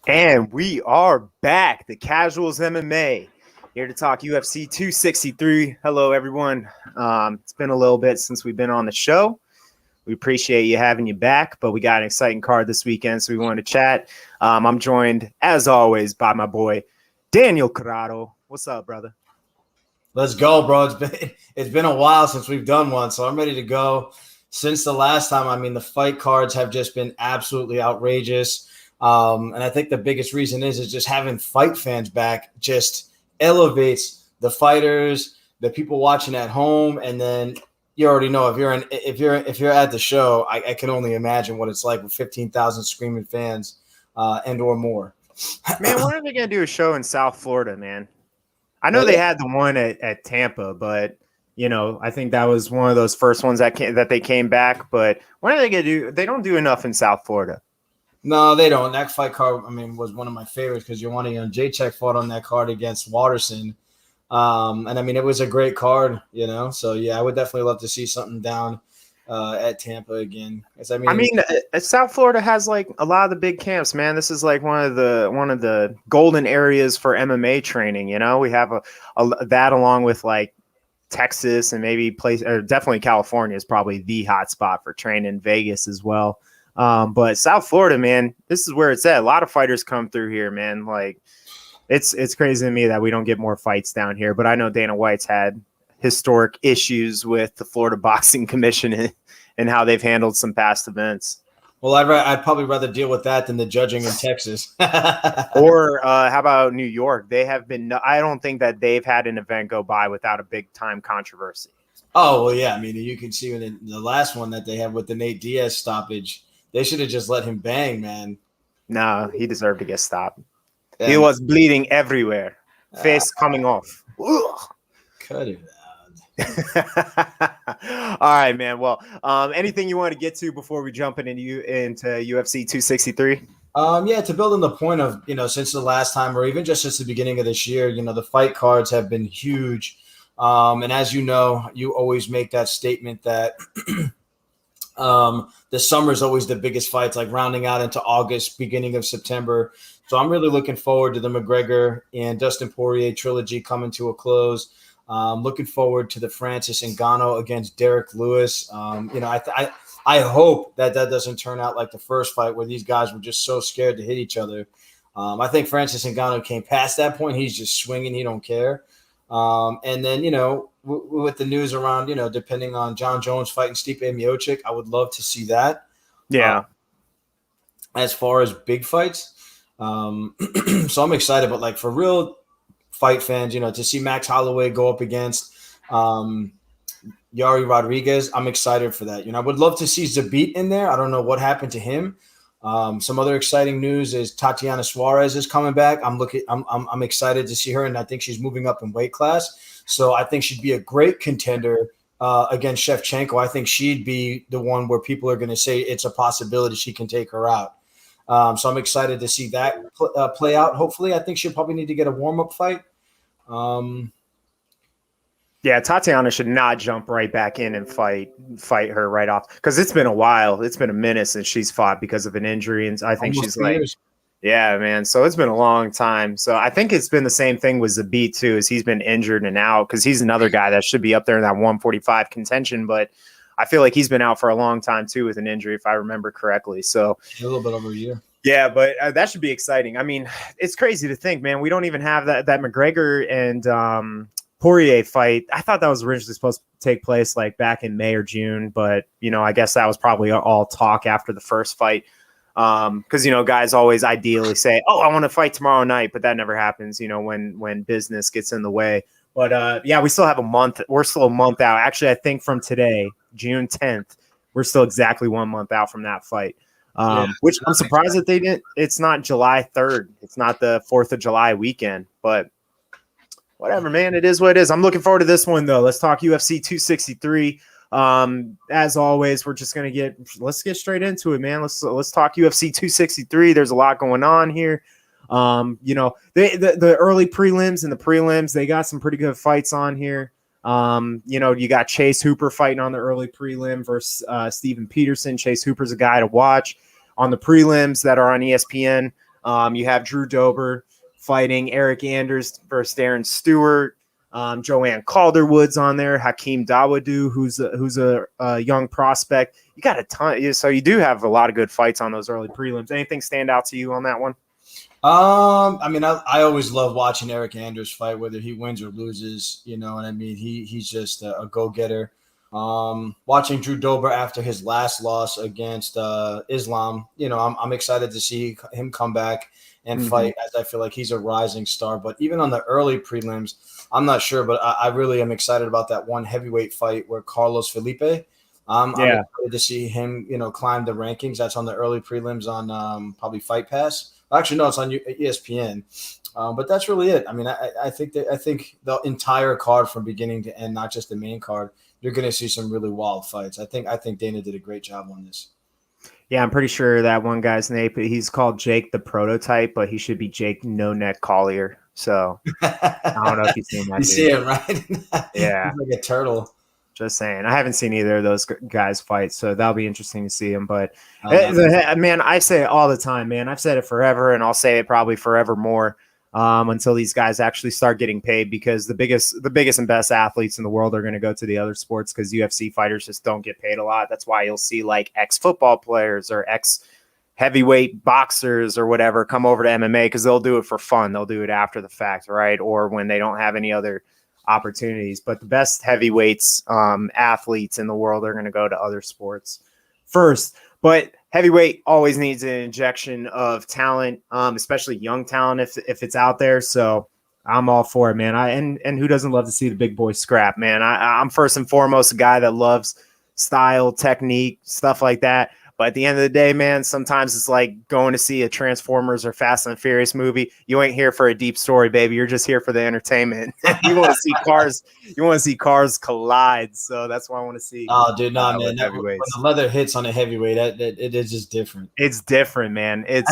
And we are back, the Casuals MMA, here to talk UFC 263. Hello, everyone. It's been a little bit since we've been on the show. We appreciate you having you back, but we got an exciting card this weekend, so we wanted to chat. I'm joined, as always, by my boy, Daniel Corrado. What's up, brother? Let's go, bro. It's been a while since we've done one, so I'm ready to go. Since the last time, I mean, the fight cards have just been absolutely outrageous. And I think the biggest reason is just having fight fans back just elevates the fighters, the people watching at home, and then you already know if you're at the show, I can only imagine what it's like with 15,000 screaming fans and or more. Man, when are they gonna do a show in South Florida, man? I know they had the one at Tampa, but I think that was one of those first ones that they came back. But when are they gonna do? They don't do enough in South Florida. No, they don't. That fight card, I mean, was one of my favorites because Joanna Jacek fought on that card against Watterson. And I mean, it was a great card, So yeah, I would definitely love to see something down at Tampa again. South Florida has like a lot of the big camps, man. This is like one of the golden areas for MMA training. We have that along with like Texas and maybe definitely California is probably the hot spot for training. Vegas as well. But South Florida, man, this is where it's at. A lot of fighters come through here, man. Like it's crazy to me that we don't get more fights down here. But I know Dana White's had historic issues with the Florida Boxing Commission and how they've handled some past events. Well, I'd probably rather deal with that than the judging in Texas. Or how about New York? They have been. I don't think that they've had an event go by without a big time controversy. Oh well, yeah. I mean, you can see in the last one that they had with the Nate Diaz stoppage. They should have just let him bang, man. No, he deserved to get stopped. Yeah. He was bleeding everywhere. Face coming off. Cut it out. All right, man. Well, anything you want to get to before we jump into UFC 263? Yeah, to build on the point of, since the last time or even just since the beginning of this year, the fight cards have been huge. And as you know, you always make that statement that the summer is always the biggest fights, like rounding out into August, beginning of September. So I'm really looking forward to the McGregor and Dustin Poirier trilogy coming to a close. Looking forward to the Francis Ngannou against Derek Lewis. I hope that doesn't turn out like the first fight where these guys were just so scared to hit each other. I think Francis Ngannou came past that point. He's just swinging. He don't care. And then, with the news around, depending on John Jones fighting Stipe Miocic, I would love to see that. Yeah. As far as big fights. So I'm excited, but like for real fight fans, to see Max Holloway go up against Yari Rodriguez, I'm excited for that. I would love to see Zabit in there. I don't know what happened to him. Some other exciting news is Tatiana Suarez is coming back. I'm excited to see her, and I think she's moving up in weight class. So I think she'd be a great contender against Shevchenko. I think she'd be the one where people are going to say it's a possibility she can take her out. So I'm excited to see that play out. Hopefully, I think she'll probably need to get a warm-up fight. Yeah, Tatiana should not jump right back in and fight her right off because it's been a while. It's been a minute since she's fought because of an injury, and I think she's like, yeah, man. So it's been a long time. So I think it's been the same thing with Zabit too, as he's been injured and out because he's another guy that should be up there in that 145 contention, but I feel like he's been out for a long time too with an injury, if I remember correctly. So a little bit over a year. Yeah, but that should be exciting. I mean, it's crazy to think, man. We don't even have that McGregor and Poirier fight. I thought that was originally supposed to take place like back in May or June, but I guess that was probably all talk after the first fight. Because guys always ideally say, "Oh, I want to fight tomorrow night," but that never happens. When business gets in the way. But yeah, we still have a month. We're still a month out. Actually, I think from today, June 10th, we're still exactly 1 month out from that fight. Which I'm surprised that they didn't. It's not July 3rd. It's not the 4th of July weekend, but whatever, man. It is what it is. I'm looking forward to this one, though. Let's talk UFC 263. As always, we're just gonna let's get straight into it, man. Let's talk UFC 263. There's a lot going on here. The early prelims and the prelims, they got some pretty good fights on here. You got Chase Hooper fighting on the early prelim versus Steven Peterson. Chase Hooper's a guy to watch on the prelims that are on ESPN. You have Drew Dober fighting Eric Anders versus Darren Stewart. Joanne Calderwood's on there. Hakeem Dawodu, who's a young prospect. You got a ton. So you do have a lot of good fights on those early prelims. Anything stand out to you on that one? I mean, I always love watching Eric Anders fight, whether he wins or loses. You know what I mean? He's just a go-getter. Watching Drew Dober after his last loss against Islam, you know, I'm excited to see him come back and fight, as I feel like he's a rising star. But even on the early prelims, I'm not sure, but I really am excited about that one heavyweight fight where Carlos Felipe. I'm excited to see him, you know, climb the rankings. That's on the early prelims on probably Fight Pass. Actually, no, it's on ESPN. But that's really it. I mean, I think the entire card from beginning to end, not just the main card, you're going to see some really wild fights. I think Dana did a great job on this. Yeah, I'm pretty sure that one guy's name, he's called Jake the Prototype, but he should be Jake No Neck Collier. So I don't know if you've seen that. You see him, right? Yeah. He's like a turtle. Just saying. I haven't seen either of those guys fight, so that'll be interesting to see him. But man, I say it all the time, man. I've said it forever, and I'll say it probably forever more until these guys actually start getting paid, because the biggest and best athletes in the world are going to go to the other sports, because UFC fighters just don't get paid a lot. That's why you'll see like ex-football players or ex-heavyweight boxers or whatever come over to MMA, because they'll do it for fun. They'll do it after the fact, right? Or when they don't have any other opportunities. But the best heavyweights athletes in the world are going to go to other sports first. But heavyweight always needs an injection of talent, especially young talent if it's out there. So I'm all for it, man. And who doesn't love to see the big boy scrap, man? I'm first and foremost a guy that loves style, technique, stuff like that. But at the end of the day, man, sometimes it's like going to see a Transformers or Fast and Furious movie. You ain't here for a deep story, baby. You're just here for the entertainment. You want to see cars. You want to see cars collide. So that's why I want to see. Oh, dude, no, man. When the leather hits on a heavyweight, it is just different. It's different, man. It's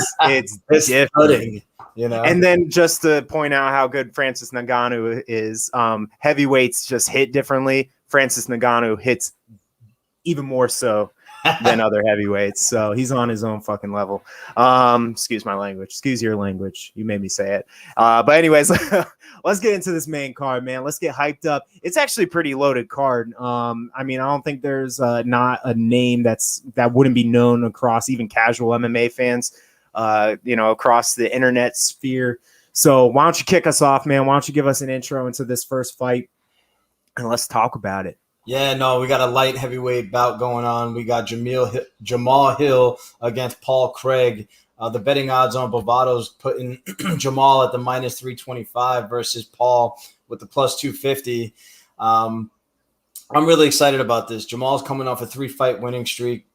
different. You know. And then just to point out how good Francis Ngannou is, heavyweights just hit differently. Francis Ngannou hits even more so than other heavyweights, so he's on his own fucking level. Excuse my language. Excuse your language. You made me say it. But anyways, let's get into this main card, man. Let's get hyped up. It's actually a pretty loaded card. I mean, I don't think there's not a name that wouldn't be known across even casual MMA fans, across the internet sphere. So why don't you kick us off, man? Why don't you give us an intro into this first fight, and let's talk about it. Yeah, no, we got a light heavyweight bout going on. We got Jamal Hill against Paul Craig. The betting odds on Bovado's putting Jamal at the minus 325 versus Paul with the plus 250. I'm really excited about this. Jamal's coming off a 3-fight winning streak.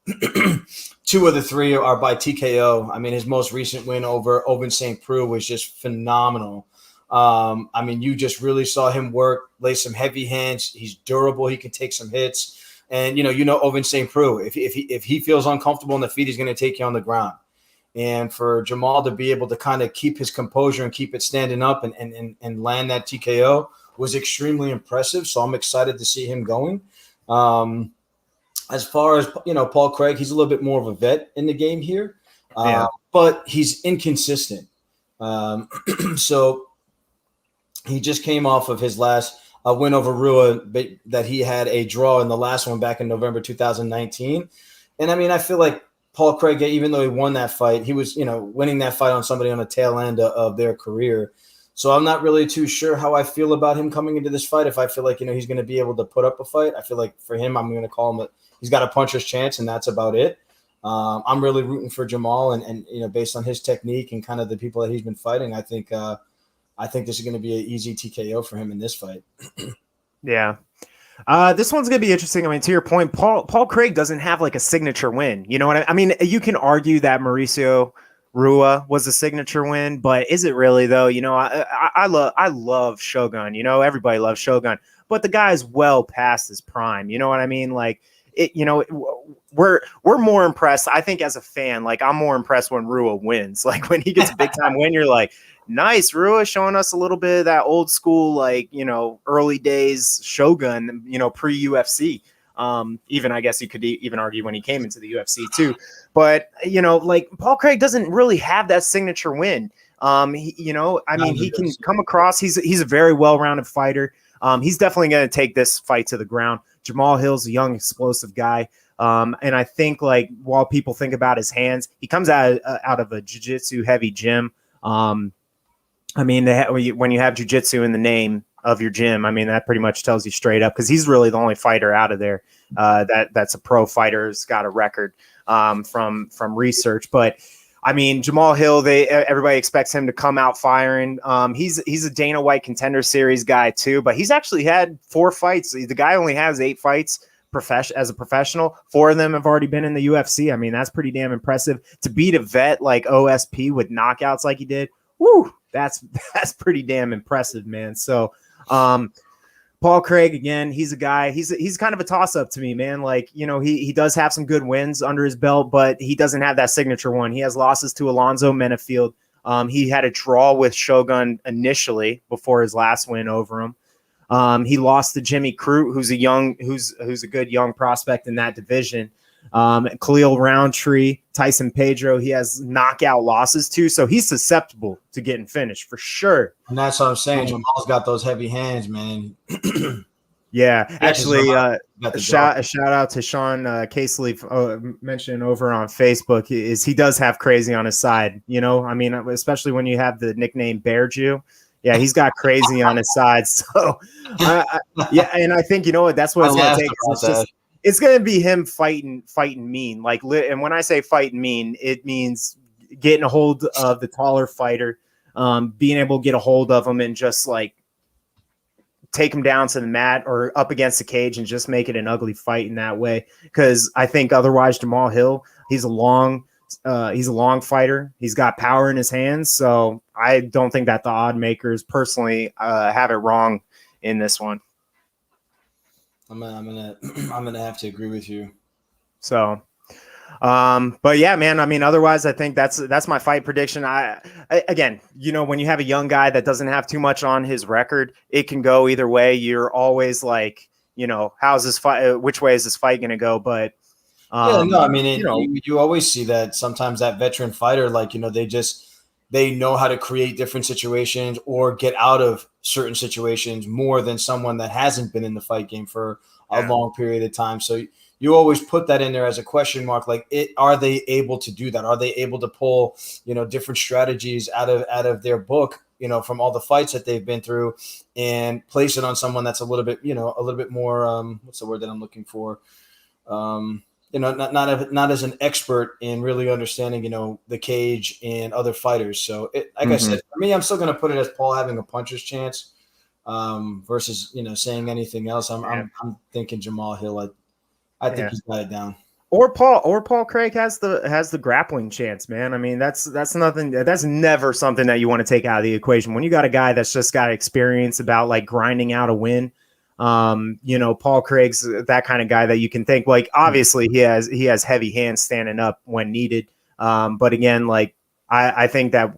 2 of the 3 are by TKO. I mean, his most recent win over Ovince St. Preux was just phenomenal. I mean, you just really saw him work, lay some heavy hands. He's durable. He can take some hits. And, Ovince St. Preux, if he feels uncomfortable in the feet, he's going to take you on the ground. And for Jamal to be able to kind of keep his composure and keep it standing up and land that TKO was extremely impressive. So I'm excited to see him going. As far as, Paul Craig, he's a little bit more of a vet in the game here, but he's inconsistent. So he just came off of his last win over Rua, that he had a draw in the last one back in November 2019. And I mean, I feel like Paul Craig, even though he won that fight, he was, winning that fight on somebody on the tail end of their career. So I'm not really too sure how I feel about him coming into this fight. If I feel like, he's going to be able to put up a fight, I feel like for him, I'm going to call him he's got a puncher's chance, and that's about it. I'm really rooting for Jamal, and based on his technique and kind of the people that he's been fighting, I think this is going to be an easy TKO for him in this fight. Yeah. This one's going to be interesting. I mean, to your point, Paul Craig doesn't have like a signature win. You know what I mean? You can argue that Mauricio Rua was a signature win, but is it really though? I love Shogun. Everybody loves Shogun, but the guy's well past his prime. You know what I mean? Like we're more impressed. I think as a fan, like I'm more impressed when Rua wins. Like when he gets a big time win, you're like, nice, Rua showing us a little bit of that old school, like, early days Shogun, pre-UFC. Even I guess you could even argue when he came into the UFC too. But like Paul Craig doesn't really have that signature win. He can come across. He's a very well-rounded fighter. He's definitely going to take this fight to the ground. Jamal Hill's a young, explosive guy. And I think like while people think about his hands, he comes out of a jiu-jitsu heavy gym. When you have jiu-jitsu in the name of your gym, I mean, that pretty much tells you straight up because he's really the only fighter out of there that's a pro fighter, has got a record from research. But I mean, Jamal Hill, everybody expects him to come out firing. He's a Dana White Contender Series guy too, but he's actually had 4 fights. The guy only has 8 fights as a professional. 4 of them have already been in the UFC. I mean, that's pretty damn impressive. To beat a vet like OSP with knockouts like he did, whoo, that's pretty damn impressive, man. So Paul Craig, again, he's a guy, he's kind of a toss-up to me, man. Like, he does have some good wins under his belt, but he doesn't have that signature one. He has losses to Alonzo Menafield. He had a draw with Shogun initially before his last win over him. He lost to Jimmy Crute, who's a good young prospect in that division. Khalil Roundtree, Tyson Pedro, he has knockout losses too, so he's susceptible to getting finished for sure. And that's what I'm saying. Jamal's got those heavy hands, man. Yeah, actually, a shout out to Sean Casely mentioned over on Facebook is he does have crazy on his side. I mean, especially when you have the nickname Bear Jew. Yeah, he's got crazy on his side. So, yeah, and I think that's what it's going to take. It's going to be him fighting mean. And when I say fighting mean, it means getting a hold of the taller fighter, being able to get a hold of him and just like take him down to the mat or up against the cage and just make it an ugly fight in that way. Because I think otherwise, Jamal Hill, he's a long fighter. He's got power in his hands. So I don't think that the odd makers personally have it wrong in this one. I'm gonna have to agree with you. So, but yeah, man. I mean, otherwise, I think that's my fight prediction. Again, when you have a young guy that doesn't have too much on his record, it can go either way. You're always like, how's this fight? Which way is this fight going to go? But I mean, you always see that sometimes that veteran fighter, like they know how to create different situations or get out of certain situations more than someone that hasn't been in the fight game for a long period of time. So you always put that in there as a question mark. Like, are they able to do that? Are they able to pull, different strategies out of their book, from all the fights that they've been through and place it on someone that's a little bit more, what's the word that I'm looking for? Not as an expert in really understanding, the cage and other fighters. So, I said, for me, I'm still going to put it as Paul having a puncher's chance versus, saying anything else. I'm thinking Jamal Hill. I think he's got it down. Or Paul Craig has the grappling chance, man. I mean, that's nothing. That's never something that you want to take out of the equation. When you got a guy that's just got experience about like grinding out a win. Paul Craig's that kind of guy that you can think like, obviously he has heavy hands standing up when needed. But again, like I think that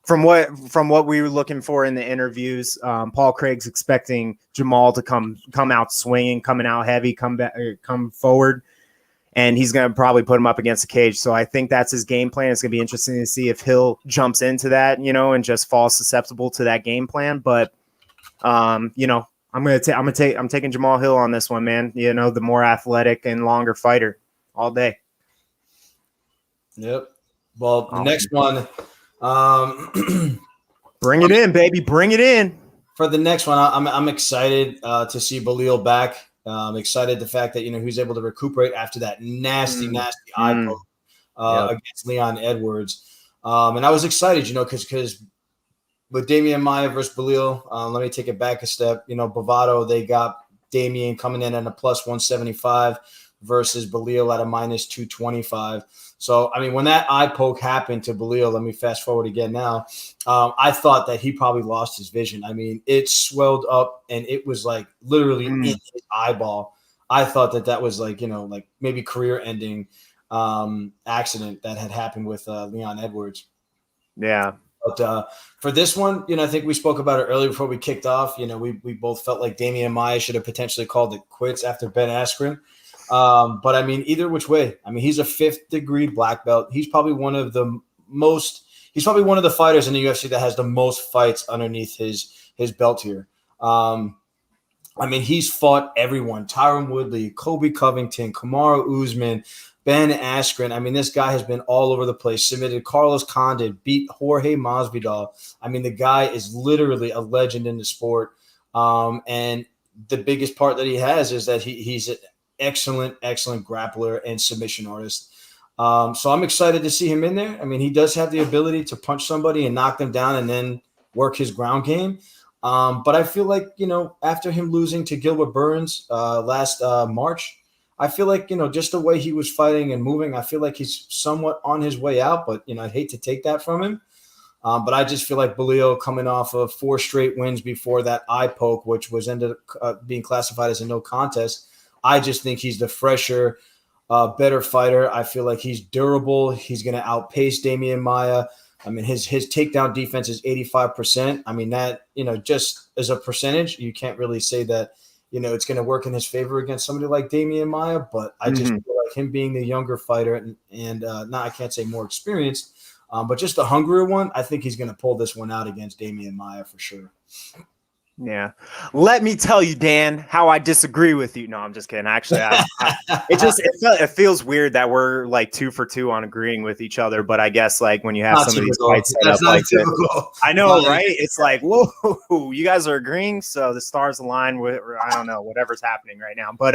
from what we were looking for in the interviews, Paul Craig's expecting Jamal to come out swinging, coming out heavy, come forward. And he's going to probably put him up against the cage. So I think that's his game plan. It's going to be interesting to see if Hill jumps into that, and just falls susceptible to that game plan. But, I'm taking Jamal Hill on this one, man. The more athletic and longer fighter all day. Yep. Well, the next one. Bring it in, baby. Bring it in. For the next one, I'm excited to see Belil back. I'm excited the fact that he's able to recuperate after that nasty eye poke against Leon Edwards. And I was excited, because with Damian Maia versus Belil, let me take it back a step. Bovado, they got Damian coming in at a plus 175 versus Belil at a minus 225. So, I mean, when that eye poke happened to Belil, let me fast forward again now. I thought that he probably lost his vision. I mean, it swelled up and it was like literally in his eyeball. I thought that was like, like maybe career ending accident that had happened with Leon Edwards. Yeah. But for this one, I think we spoke about it earlier before we kicked off. We both felt like Damian Maia should have potentially called it quits after Ben Askren. But I mean, either which way, I mean, he's a 5th degree black belt. He's probably one of the fighters in the UFC that has the most fights underneath his belt here. I mean, he's fought everyone: Tyron Woodley, Colby Covington, Kamaru Usman, Ben Askren. I mean, this guy has been all over the place. Submitted Carlos Condit, beat Jorge Masvidal. I mean, the guy is literally a legend in the sport. And the biggest part that he has is that he's an excellent grappler and submission artist. So I'm excited to see him in there. I mean, he does have the ability to punch somebody and knock them down and then work his ground game. But I feel like, after him losing to Gilbert Burns last March, I feel like, just the way he was fighting and moving, I feel like he's somewhat on his way out. But, I'd hate to take that from him. But I just feel like Belio, coming off of 4 straight wins before that eye poke, which was ended up being classified as a no contest, I just think he's the fresher, better fighter. I feel like he's durable. He's going to outpace Damian Maia. I mean, his takedown defense is 85%. I mean, that, just as a percentage, you can't really say that, it's going to work in his favor against somebody like Damian Maia. But I just feel like him being the younger fighter and I can't say more experienced, but just the hungrier one, I think he's going to pull this one out against Damian Maia for sure. Yeah. Let me tell you, Dan, how I disagree with you. No, I'm just kidding. Actually, it feels weird that we're like 2 for 2 on agreeing with each other. But I guess like when you have some of these fights set up like this, I know, right? It's like, whoa, you guys are agreeing. So the stars align with, I don't know, whatever's happening right now. But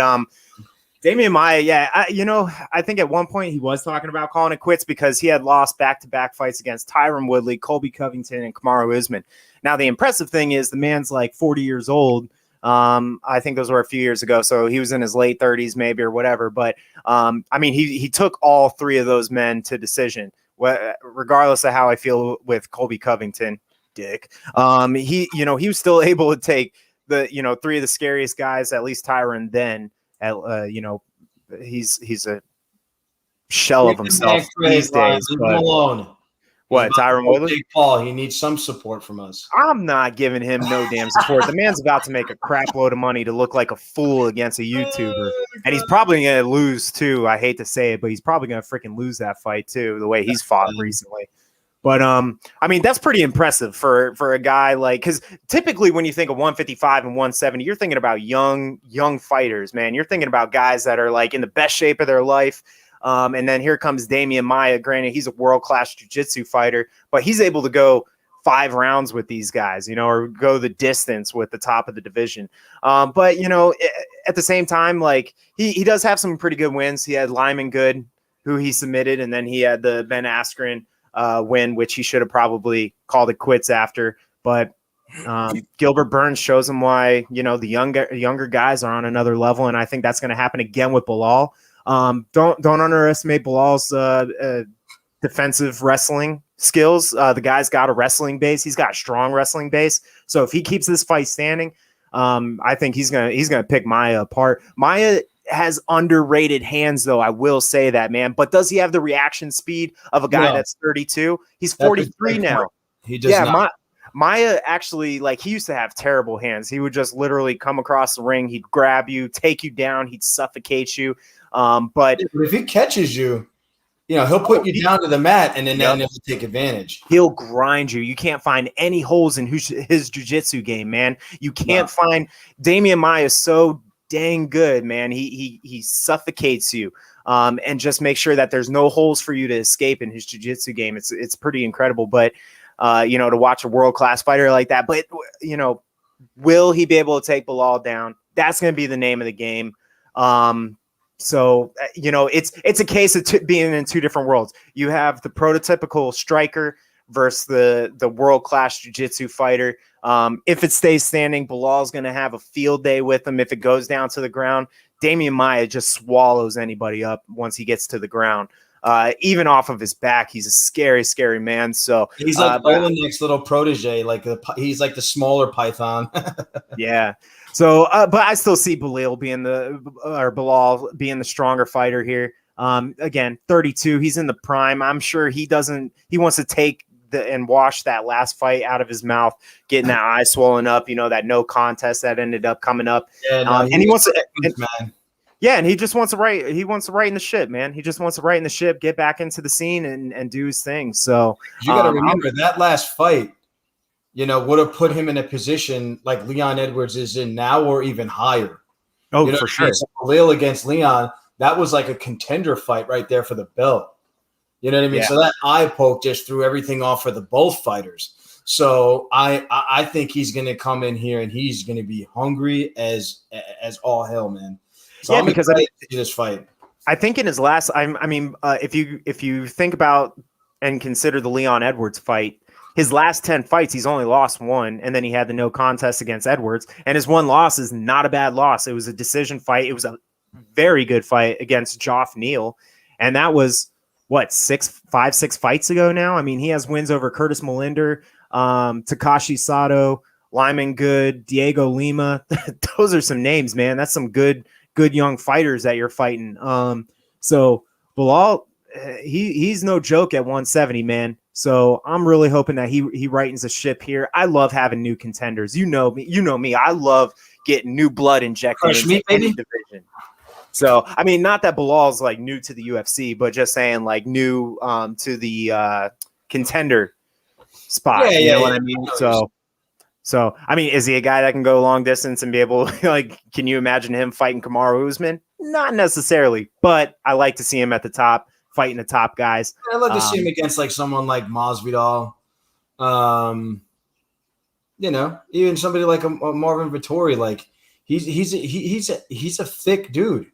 Damian Maia, yeah, I think at one point he was talking about calling it quits because he had lost back-to-back fights against Tyron Woodley, Colby Covington, and Kamaru Usman. Now, the impressive thing is the man's like 40 years old. I think those were a few years ago, so he was in his late 30s maybe or whatever. But, I mean, he took all 3 of those men to decision, regardless of how I feel with Colby Covington, dick. He was still able to take the, 3 of the scariest guys, at least Tyron then. He's a shell of himself these days. Alone. What, Tyron Woodley? Big Paul, he needs some support from us. I'm not giving him no damn support. The man's about to make a crap load of money to look like a fool against a YouTuber. And he's probably going to lose, too. I hate to say it, but he's probably going to freaking lose that fight, too, the way he's fought recently. But, I mean, that's pretty impressive for a guy like – because typically when you think of 155 and 170, you're thinking about young fighters, man. You're thinking about guys that are, like, in the best shape of their life. And then here comes Damian Maia. Granted, he's a world-class jiu-jitsu fighter, but he's able to go 5 rounds with these guys, or go the distance with the top of the division. But, at the same time, like he does have some pretty good wins. He had Lyman Good, who he submitted, and then he had the Ben Askren win, which he should have probably called it quits after. But Gilbert Burns shows him why, the younger guys are on another level, and I think that's going to happen again with Belal. Don't underestimate Bilal's defensive wrestling skills. The guy's got a wrestling base. He's got a strong wrestling base. So if he keeps this fight standing, I think he's gonna pick Maia apart. Maia has underrated hands, though. I will say that, man. But does he have the reaction speed of a guy that's 32? He's 43 now. He does not. Maia actually, like, he used to have terrible hands. He would just literally come across the ring. He'd grab you, take you down. He'd suffocate you. But if he catches you, he'll put you down to the mat, and then he'll take advantage. He'll grind you. You can't find any holes in his jiu-jitsu game, man. You can't find – Damian Maia is so dang good, man. He suffocates you and just make sure that there's no holes for you to escape in his jiu-jitsu game. It's pretty incredible. But, to watch a world-class fighter like that. But, will he be able to take Belal down? That's going to be the name of the game. So, it's a case of being in 2 different worlds. You have the prototypical striker versus the world-class jiu-jitsu fighter. If it stays standing, Bilal's going to have a field day with him. If it goes down to the ground, Damian Maia just swallows anybody up once he gets to the ground. Even off of his back, he's a scary, scary man. So he's like Olenek's little protege. He's like the smaller python. Yeah. So, but I still see Belal being the stronger fighter here. Again, 32, he's in the prime. I'm sure he wants to take and wash that last fight out of his mouth, getting that eye swollen up, that no contest that ended up coming up. Yeah, no, and he wants to, man. Yeah, and he just wants to write. He wants to write in the ship, man. He just wants to write in the ship, get back into the scene, and do his thing. So you got to remember that last fight, would have put him in a position like Leon Edwards is in now, or even higher. Oh, for sure. So Khalil against Leon, that was like a contender fight right there for the belt. You know what I mean? Yeah. So that eye poke just threw everything off for the both fighters. So I think he's going to come in here and he's going to be hungry as all hell, man. So I'm because excited to see this fight. I think in his last, if you think about and consider the Leon Edwards fight, his last 10 fights, he's only lost one, and then he had the no contest against Edwards, and his one loss is not a bad loss. It was a decision fight. It was a very good fight against Geoff Neal, and that was what 6 fights ago now. I mean, he has wins over Curtis Molinder, Takashi Sato, Lyman Good, Diego Lima. Those are some names, man. That's some good young fighters that you're fighting. So Bilal, he's no joke at 170, man. So I'm really hoping that he rightens the ship here. I love having new contenders. You know me. I love getting new blood injected into any division. So I mean, not that Bilal's like new to the UFC, but just saying like new to the contender spot. You know what I mean? So, I mean, is he a guy that can go long distance and be able can you imagine him fighting Kamaru Usman? Not necessarily, but I like to see him at the top, fighting the top guys. I'd love to see him against like someone like Masvidal. Even somebody like a Marvin Vettori. Like he's a thick dude.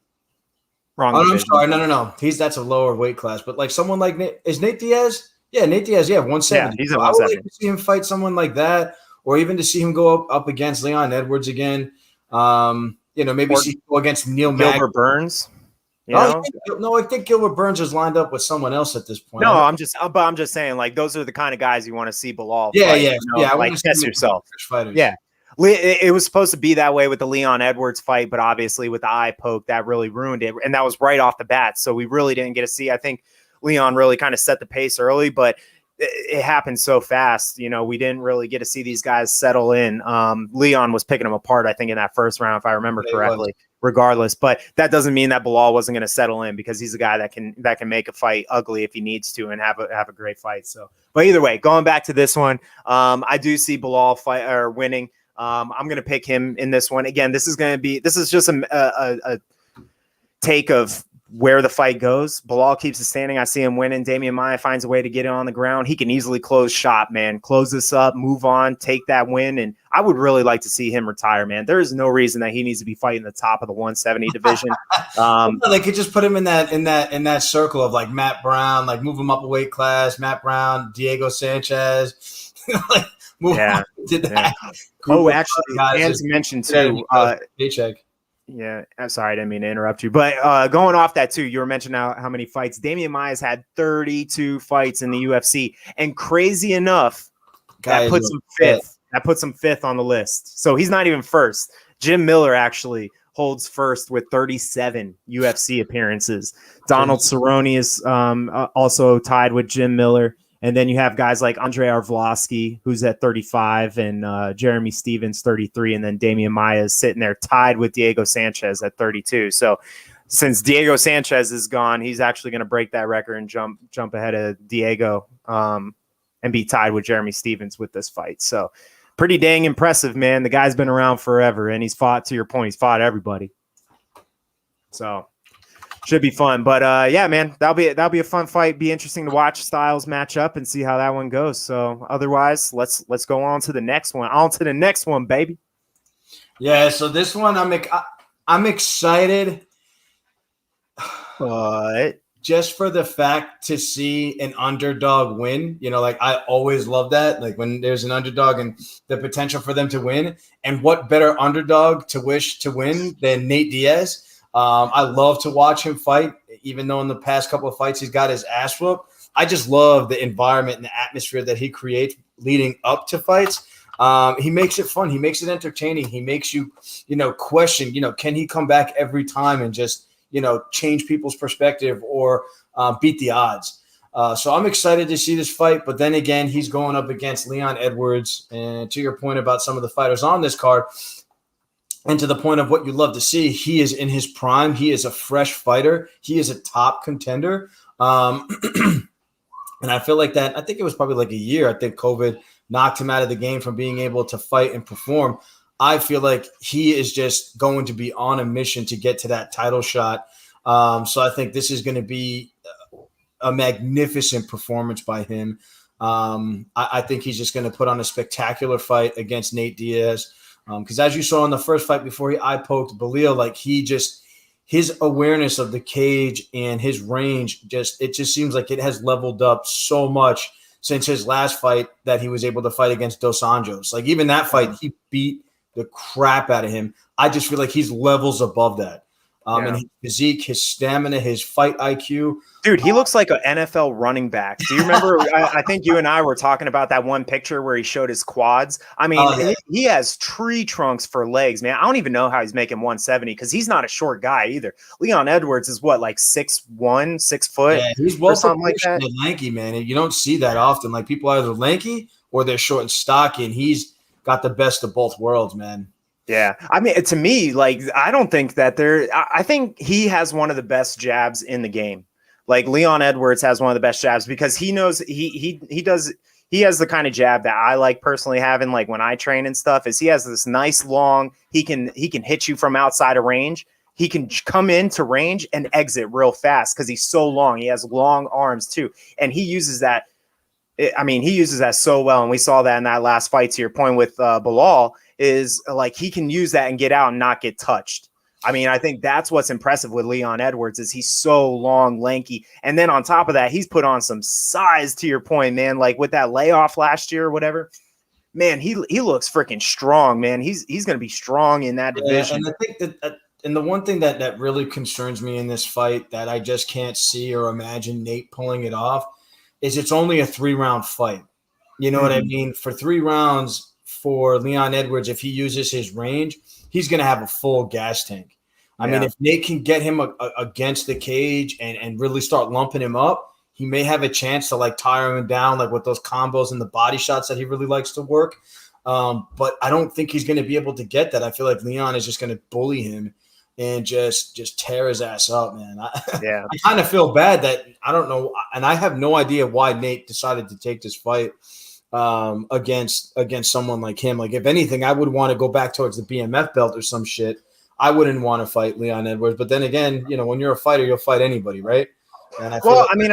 Wrong. Oh, I'm sorry. No. That's a lower weight class, but like someone like Nate Diaz? Yeah, Nate Diaz. Yeah, 170. Yeah, he's at 170. I would like to see him fight someone like that. Or even to see him go up against Leon Edwards again. Maybe see him go against Neil Gilbert Burns. I think Gilbert Burns is lined up with someone else at this point. No, I'm just saying, like, those are the kind of guys you want to see Bilal fight. Yeah. Like, test yourself. Fighters. Yeah. It was supposed to be that way with the Leon Edwards fight, but obviously with the eye poke, that really ruined it. And that was right off the bat. So we really didn't get to see. I think Leon really kind of set the pace early, but it happened so fast. We didn't really get to see these guys settle in. Leon was picking them apart, I think, in that first round, if I remember correctly, regardless. But that doesn't mean that Bilal wasn't going to settle in, because he's a guy that can make a fight ugly if he needs to and have a great fight. So, but either way, going back to this one, I do see Bilal winning. I'm going to pick him in this one. Again, this is just a take of where the fight goes. Bilal keeps it standing. I see him winning. Damian Maia finds a way to get it on the ground. He can easily close shop, man. Close this up, move on, take that win. And I would really like to see him retire, man. There is no reason that he needs to be fighting the top of the 170 division. They could just put him in that circle of like Matt Brown, like move him up a weight class. Matt Brown, Diego Sanchez. Move on to that. Oh, actually, and to mention too, paycheck. Yeah, I'm sorry, I didn't mean to interrupt you. But going off that too, you were mentioning how many fights. Damian Maia's had 32 fights in the UFC, and crazy enough, that puts him fifth. That puts him fifth on the list. So he's not even first. Jim Miller actually holds first with 37 UFC appearances. Donald Cerrone is also tied with Jim Miller. And then you have guys like Andrei Arlovsky, who's at 35, and Jeremy Stevens, 33. And then Damian Maia is sitting there tied with Diego Sanchez at 32. So since Diego Sanchez is gone, he's actually going to break that record and jump ahead of Diego and be tied with Jeremy Stevens with this fight. So pretty dang impressive, man. The guy's been around forever, and he's fought, to your point, he's fought everybody. So should be fun. But yeah, man, that'll be a fun fight. Be interesting to watch styles match up and see how that one goes. So otherwise, let's go on to the next one. On to the next one, baby. Yeah, so this one I'm excited. But just for the fact to see an underdog win, like I always love that. Like when there's an underdog and the potential for them to win, and what better underdog to wish to win than Nate Diaz? I love to watch him fight, even though in the past couple of fights he's got his ass whooped. I just love the environment and the atmosphere that he creates leading up to fights. He makes it fun. He makes it entertaining. He makes you, question, can he come back every time and just, change people's perspective or beat the odds? So I'm excited to see this fight. But then again, he's going up against Leon Edwards. And to your point about some of the fighters on this card, and to the point of what you love to see, he is in his prime. He is a fresh fighter. He is a top contender. And I feel like that, I think it was probably like a year. I think COVID knocked him out of the game from being able to fight and perform. I feel like he is just going to be on a mission to get to that title shot. So I think this is going to be a magnificent performance by him. I think he's just going to put on a spectacular fight against Nate Diaz. Because as you saw in the first fight before he eye poked Belal, like his awareness of the cage and his range, it just seems like it has leveled up so much since his last fight that he was able to fight against Dos Anjos. Like even that fight, he beat the crap out of him. I just feel like he's levels above that. And his physique, his stamina, his fight IQ. Dude, he looks like an NFL running back. Do you remember? I think you and I were talking about that one picture where he showed his quads. I mean, he has tree trunks for legs, man. I don't even know how he's making 170 because he's not a short guy either. Leon Edwards is what, like 6'1", 6 foot? Yeah, he's well something like that. And lanky, man. You don't see that often. Like people are either lanky or they're short and stocky, and he's got the best of both worlds, man. Yeah. I mean, to me, like, I don't think that I think he has one of the best jabs in the game. Like Leon Edwards has one of the best jabs because he knows he has the kind of jab that I like personally having, like when I train and stuff, is he has this nice long, he can hit you from outside of range. He can come into range and exit real fast because he's so long. He has long arms too. And he uses that. He uses that so well. And we saw that in that last fight, to your point with Belal, is like he can use that and get out and not get touched. I mean, I think that's what's impressive with Leon Edwards is he's so long, lanky. And then on top of that, he's put on some size, to your point, man, like with that layoff last year or whatever. Man, he looks freaking strong, man. He's going to be strong in that division. And I think that and the one thing that really concerns me in this fight that I just can't see or imagine Nate pulling it off is it's only a 3-round fight. You know what I mean? For 3 rounds for Leon Edwards, if he uses his range, he's going to have a full gas tank. I mean, if Nate can get him against the cage and really start lumping him up, he may have a chance to like tire him down, like with those combos and the body shots that he really likes to work. But I don't think he's going to be able to get that. I feel like Leon is just going to bully him and just tear his ass up, man. I kind of feel bad that I don't know, and I have no idea why Nate decided to take this fight against someone like him. Like if anything, I would want to go back towards the BMF belt or some shit. I wouldn't want to fight Leon Edwards, but then again, you know, when you're a fighter, you'll fight anybody, right? And I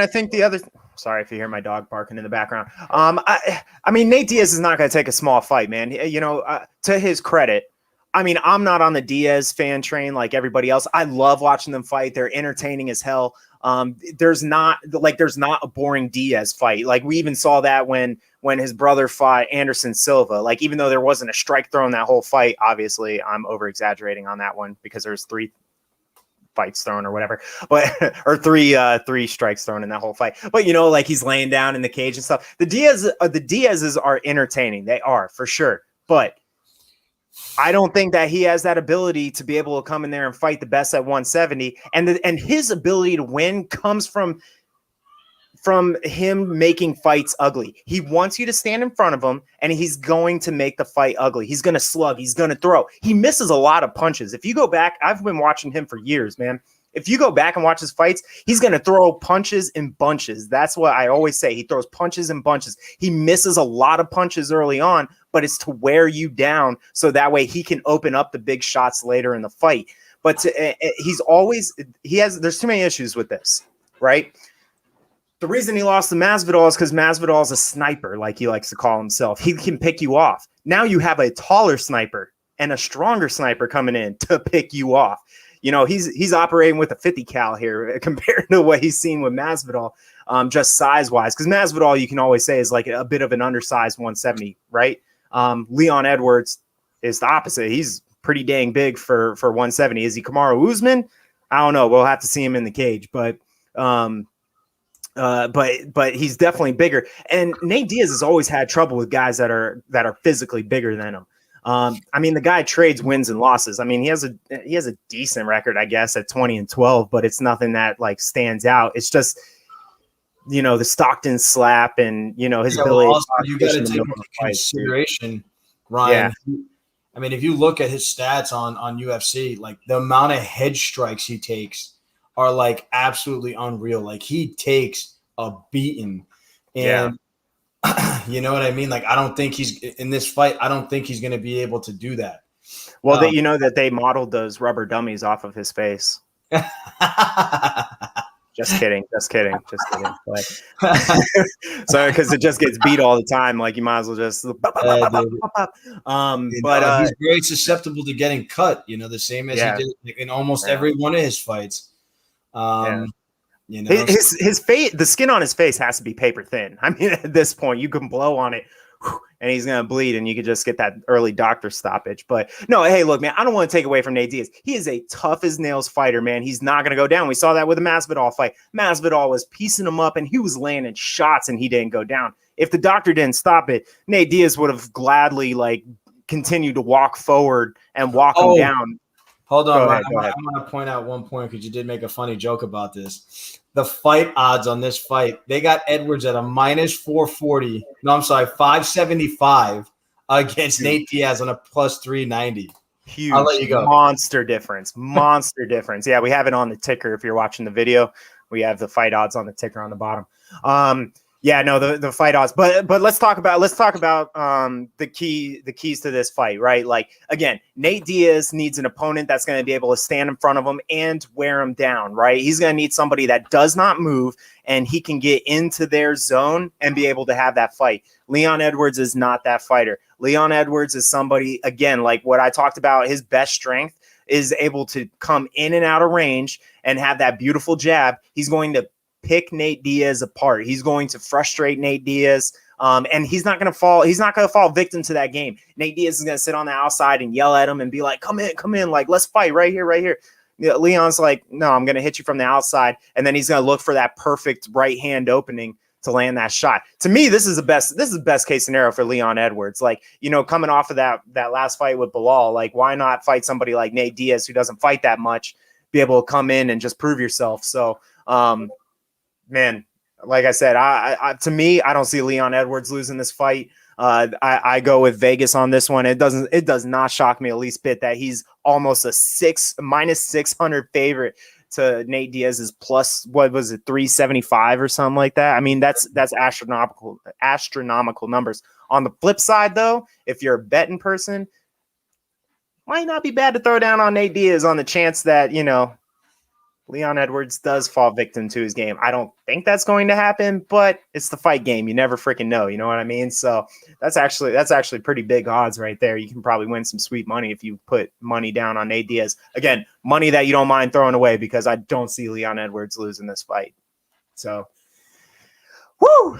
think the other. Sorry if you hear my dog barking in the background. I mean, Nate Diaz is not going to take a small fight, man. You know, to his credit, I mean, I'm not on the Diaz fan train like everybody else. I love watching them fight. They're entertaining as hell. There's not a boring Diaz fight. Like we even saw that when his brother fought Anderson Silva. Like even though there wasn't a strike thrown that whole fight, obviously I'm over exaggerating on that one because there's 3 fights thrown or whatever, but or three strikes thrown in that whole fight. But you know, like he's laying down in the cage and stuff. The Diazes are entertaining. They are for sure, but I don't think that he has that ability to be able to come in there and fight the best at 170. And his ability to win comes from him making fights ugly. He wants you to stand in front of him, and he's going to make the fight ugly. He's going to slug. He's going to throw. He misses a lot of punches. If you go back, I've been watching him for years, man. If you go back and watch his fights, he's going to throw punches in bunches. That's what I always say. He throws punches in bunches. He misses a lot of punches early on, but it's to wear you down so that way he can open up the big shots later in the fight. But there's too many issues with this, right? The reason he lost to Masvidal is because Masvidal is a sniper, like he likes to call himself. He can pick you off. Now you have a taller sniper and a stronger sniper coming in to pick you off. You know, he's operating with a 50 cal here compared to what he's seen with Masvidal, just size-wise. Because Masvidal, you can always say, is like a bit of an undersized 170, right? Leon Edwards is the opposite. He's pretty dang big for 170. Is he Kamaru Usman? I don't know. We'll have to see him in the cage, but he's definitely bigger. And Nate Diaz has always had trouble with guys that are physically bigger than him. I mean, the guy trades wins and losses. I mean, he has a decent record, I guess, at 20-12, but it's nothing that like stands out. It's just the Stockton slap and, his Yeah, well, ability to also talk you got fish to in the take middle into of fights, dude. consideration, Yeah. Ryan. I mean, if you look at his stats on UFC, like the amount of head strikes he takes are like absolutely unreal. Like he takes a beating, Yeah. and you know what I mean. Like I don't think he's in this fight. I don't think he's going to be able to do that. Well, that they modeled those rubber dummies off of his face. Just kidding. Just kidding. Just kidding. But so because it just gets beat all the time, like you might as well just he's very susceptible to getting cut, the same as he did in almost every one of his fights. His face, the skin on his face has to be paper thin. I mean, at this point, you can blow on it and he's gonna bleed, and you could just get that early doctor stoppage. But no, hey, look, man, I don't want to take away from Nate Diaz. He is a tough as nails fighter, man. He's not gonna go down. We saw that with the Masvidal fight. Masvidal was piecing him up, and he was landing shots, and he didn't go down. If the doctor didn't stop it, Nate Diaz would have gladly continued to walk forward and walk him down. Hold on, Ryan. I want to point out one point because you did make a funny joke about this. The fight odds on this fight, they got Edwards at a minus 440. No, I'm sorry, 575 against Nate Diaz on a plus 390. Huge. I'll let you go. Monster difference. Monster difference. Yeah, we have it on the ticker. If you're watching the video, we have the fight odds on the ticker on the bottom. Yeah, no, the fight odds, but let's talk about the keys to this fight, right? Like, again, Nate Diaz needs an opponent that's going to be able to stand in front of him and wear him down, right? He's going to need somebody that does not move and he can get into their zone and be able to have that fight. Leon Edwards is not that fighter. Leon Edwards is somebody, again, like what I talked about, his best strength is able to come in and out of range and have that beautiful jab. He's going to pick Nate Diaz apart. He's going to frustrate Nate Diaz. And he's not going to fall. He's not going to fall victim to that game. Nate Diaz is going to sit on the outside and yell at him and be like, come in. Like, let's fight right here. Leon's like, no, I'm going to hit you from the outside. And then he's going to look for that perfect right hand opening to land that shot. To me, this is the best case scenario for Leon Edwards. Like, coming off of that last fight with Bilal, like, why not fight somebody like Nate Diaz who doesn't fight that much, be able to come in and just prove yourself. So, man, like I said, to me, I don't see Leon Edwards losing this fight. I go with Vegas on this one. It does not shock me a least bit that he's almost a minus 600 favorite to Nate Diaz's plus, what was it, 375 or something like that. I mean, that's astronomical numbers. On the flip side, though, if you're a betting person, might not be bad to throw down on Nate Diaz on the chance that, Leon Edwards does fall victim to his game. I don't think that's going to happen, but it's the fight game. You never freaking know. You know what I mean? So that's actually pretty big odds right there. You can probably win some sweet money if you put money down on Nate Diaz. Again, money that you don't mind throwing away because I don't see Leon Edwards losing this fight. So, whoo!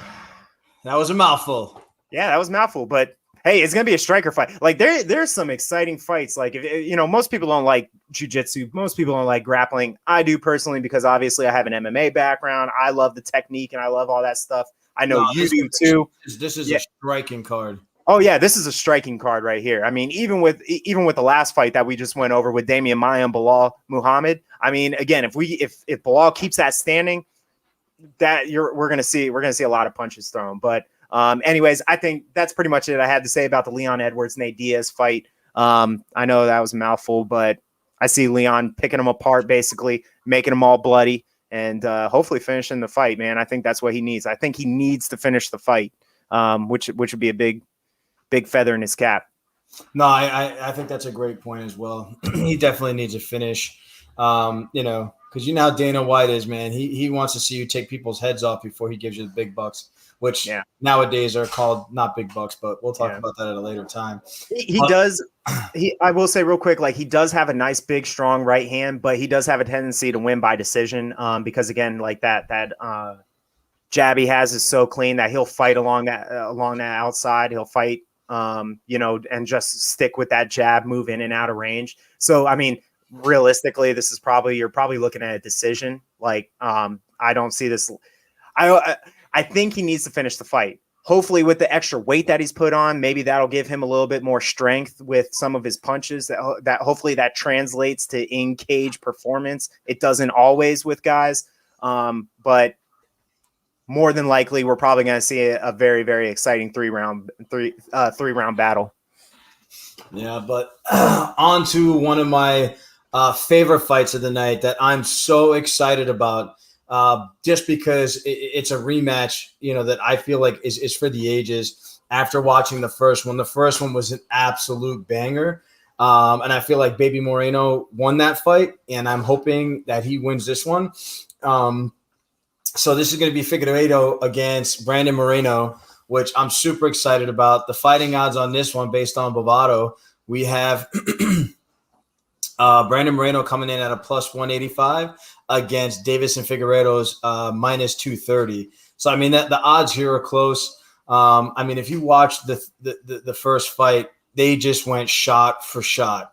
That was a mouthful. Yeah, that was a mouthful, but hey, it's gonna be a striker fight. Like there's some exciting fights. Like if most people don't like jiu-jitsu, most people don't like grappling. I do personally because obviously I have an MMA background. I love the technique and I love all that stuff. I know you do too. This is a striking card. Oh yeah, this is a striking card right here. I mean, even with the last fight that we just went over with Damian Maia and Bilal Muhammad. I mean, again, if Bilal keeps that standing, we're gonna see a lot of punches thrown, but. Anyways, I think that's pretty much it I had to say about the Leon Edwards Nate Diaz fight. I know that was a mouthful, but I see Leon picking them apart, basically making them all bloody, and hopefully finishing the fight. Man, I think that's what he needs. I think he needs to finish the fight, which would be a big feather in his cap. No, I think that's a great point as well. He definitely needs a finish. Because how Dana White is, man. He wants to see you take people's heads off before he gives you the big bucks. Which nowadays are called not big bucks, but we'll talk about that at a later time. He does. I will say real quick, like he does have a nice, big, strong right hand, but he does have a tendency to win by decision. Because again, like that jab he has is so clean that he'll fight along that outside. He'll fight, and just stick with that jab, move in and out of range. So I mean, realistically, you're probably looking at a decision. Like I don't see this. I think he needs to finish the fight. Hopefully with the extra weight that he's put on, maybe that'll give him a little bit more strength with some of his punches that hopefully that translates to in-cage performance. It doesn't always with guys. But more than likely we're probably going to see a very, very exciting three round battle. Yeah, but on to one of my favorite fights of the night that I'm so excited about, just because it's a rematch, that I feel like is for the ages. After watching the first one was an absolute banger. And I feel like Baby Moreno won that fight, and I'm hoping that he wins this one. So this is going to be Figueiredo against Brandon Moreno, which I'm super excited about. The fighting odds on this one, based on Bovado, we have Brandon Moreno coming in at a plus 185 against Davison Figueiredo's minus 230. So, I mean, the odds here are close. I mean, if you watch the first fight, they just went shot for shot.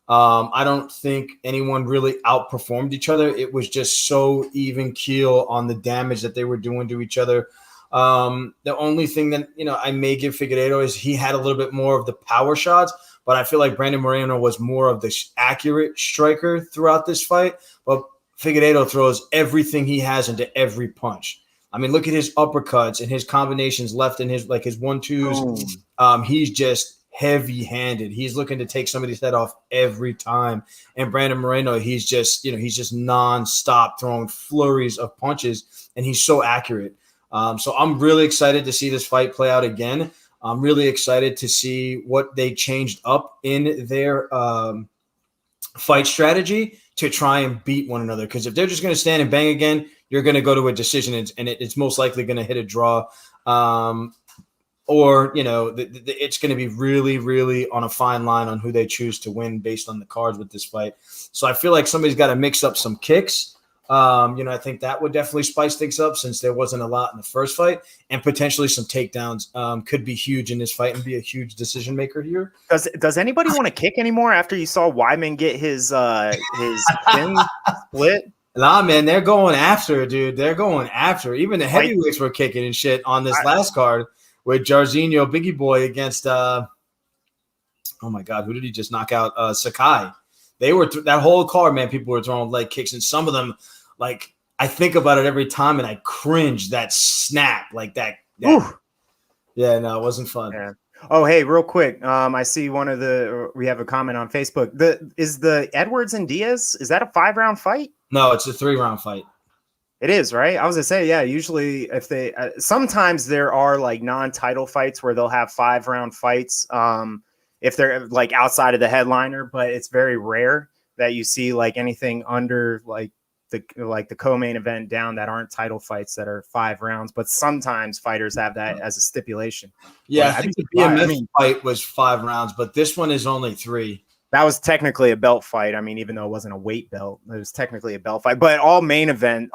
I don't think anyone really outperformed each other. It was just so even keel on the damage that they were doing to each other. The only thing that, I may give Figueiredo is he had a little bit more of the power shots, but I feel like Brandon Moreno was more of the accurate striker throughout this fight. But Figueiredo throws everything he has into every punch. I mean, look at his uppercuts and his combinations left in his 1-2s. He's just heavy-handed. He's looking to take somebody's head off every time. And Brandon Moreno, he's just non-stop throwing flurries of punches, and he's so accurate. So I'm really excited to see this fight play out again. I'm really excited to see what they changed up in their fight strategy to try and beat one another. Because if they're just going to stand and bang again, you're going to go to a decision, and it's most likely going to hit a draw. Or, it's going to be really, really on a fine line on who they choose to win based on the cards with this fight. So I feel like somebody's got to mix up some kicks. I think that would definitely spice things up since there wasn't a lot in the first fight, and potentially some takedowns could be huge in this fight and be a huge decision maker here. Does anybody want to kick anymore after you saw Wyman get his chin split? Nah, man, they're going after, dude. They're going after. Even the heavyweights were kicking and shit on this last card with Jairzinho Biggie Boy against oh my God, who did he just knock out? Sakai. They were that whole card, man. People were throwing leg kicks, and some of them, like, I think about it every time, and I cringe. That snap, like that. Yeah, no, it wasn't fun. Yeah. Oh, hey, real quick. I see we have a comment on Facebook. Is the Edwards and Diaz, is that a 5-round fight? No, it's a 3-round fight. It is, right? I was gonna say, yeah. Usually, if they sometimes there are like non-title fights where they'll have 5-round fights. If they're like outside of the headliner, but it's very rare that you see like anything under like the co-main event down that aren't title fights that are 5 rounds. But sometimes fighters have that as a stipulation. Yeah, I think the BMF fight was 5 rounds, but this one is only 3. That was technically a belt fight. I mean, even though it wasn't a weight belt, it was technically a belt fight. But all main event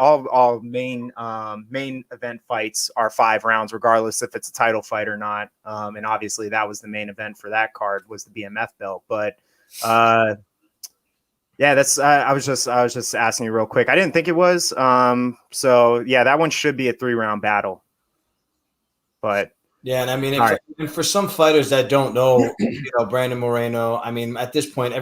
fights are 5 rounds, regardless if it's a title fight or not. And obviously, that was the main event for that card was the BMF belt. But yeah, that's. I was just asking you real quick. I didn't think it was. So yeah, that one should be a 3-round battle. But. Yeah, and I mean, and for some fighters that don't know, Brandon Moreno, I mean, at this point,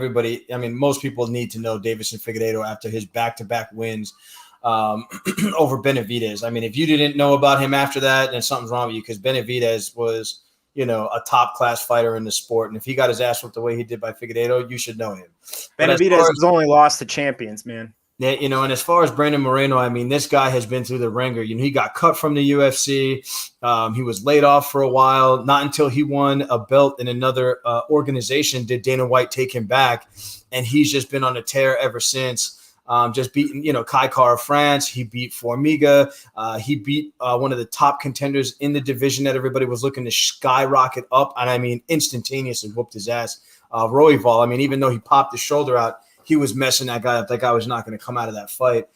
most people need to know Davison Figueiredo after his back-to-back wins over Benavidez. I mean, if you didn't know about him after that, then something's wrong with you, because Benavidez was, a top-class fighter in the sport, and if he got his ass whipped the way he did by Figueiredo, you should know him. Benavidez has only lost to champions, man. Yeah, and as far as Brandon Moreno, I mean, this guy has been through the ringer. He got cut from the UFC. He was laid off for a while. Not until he won a belt in another organization did Dana White take him back. And he's just been on a tear ever since. Just beating, Kai Kara France. He beat Formiga. He beat one of the top contenders in the division that everybody was looking to skyrocket up. And I mean, instantaneously whooped his ass. Royval, I mean, even though he popped his shoulder out, he was messing that guy up. That guy was not going to come out of that fight.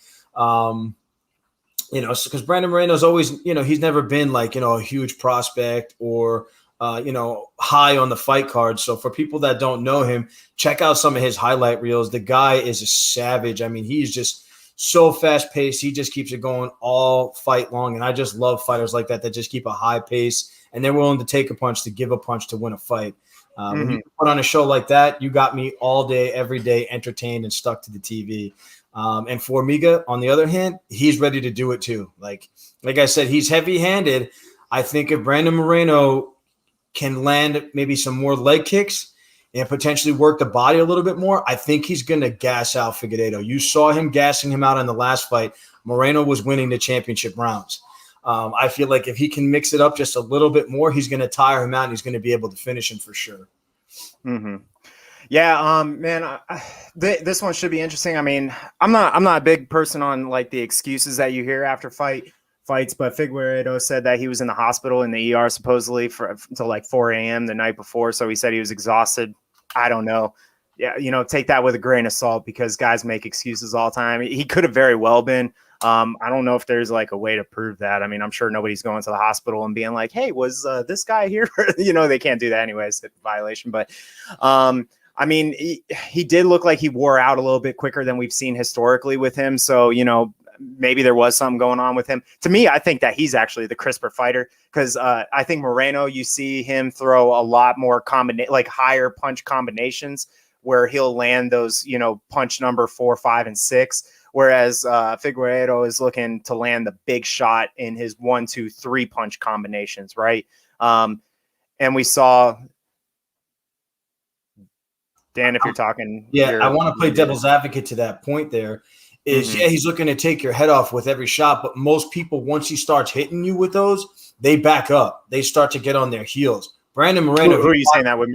Because Brandon Moreno's always, he's never been like, a huge prospect or, high on the fight card. So for people that don't know him, check out some of his highlight reels. The guy is a savage. I mean, he's just so fast paced. He just keeps it going all fight long. And I just love fighters like that just keep a high pace and they're willing to take a punch to give a punch to win a fight. When you put on a show like that, you got me all day, every day, entertained and stuck to the TV. And Formiga, on the other hand, he's ready to do it too. Like I said, he's heavy-handed. I think if Brandon Moreno can land maybe some more leg kicks and potentially work the body a little bit more, I think he's going to gas out Figueiredo. You saw him gassing him out in the last fight. Moreno was winning the championship rounds. I feel like if he can mix it up just a little bit more, he's going to tire him out and he's going to be able to finish him for sure. Mm-hmm. Yeah, man, this one should be interesting. I mean, I'm not a big person on like the excuses that you hear after fights, but Figueiredo said that he was in the hospital in the ER supposedly until like 4 a.m. the night before. So he said he was exhausted. I don't know. Yeah, take that with a grain of salt because guys make excuses all the time. He could have very well been. I don't know if there's like a way to prove that. I mean, I'm sure nobody's going to the hospital and being like, hey, was this guy here? They can't do that anyways. It's a violation. But I mean, he did look like he wore out a little bit quicker than we've seen historically with him. So, maybe there was something going on with him. To me, I think that he's actually the crisper fighter because I think Moreno, you see him throw a lot more like higher punch combinations where he'll land those, punch number 4, 5, and 6. Whereas Figueiredo is looking to land the big shot in his 1, 2, 3 punch combinations, right? And we saw, Dan, if you're talking. Yeah, I want to play devil's advocate to that point there. He's looking to take your head off with every shot, but most people, once he starts hitting you with those, they back up. They start to get on their heels. Brandon Moreno. Who are you saying that with?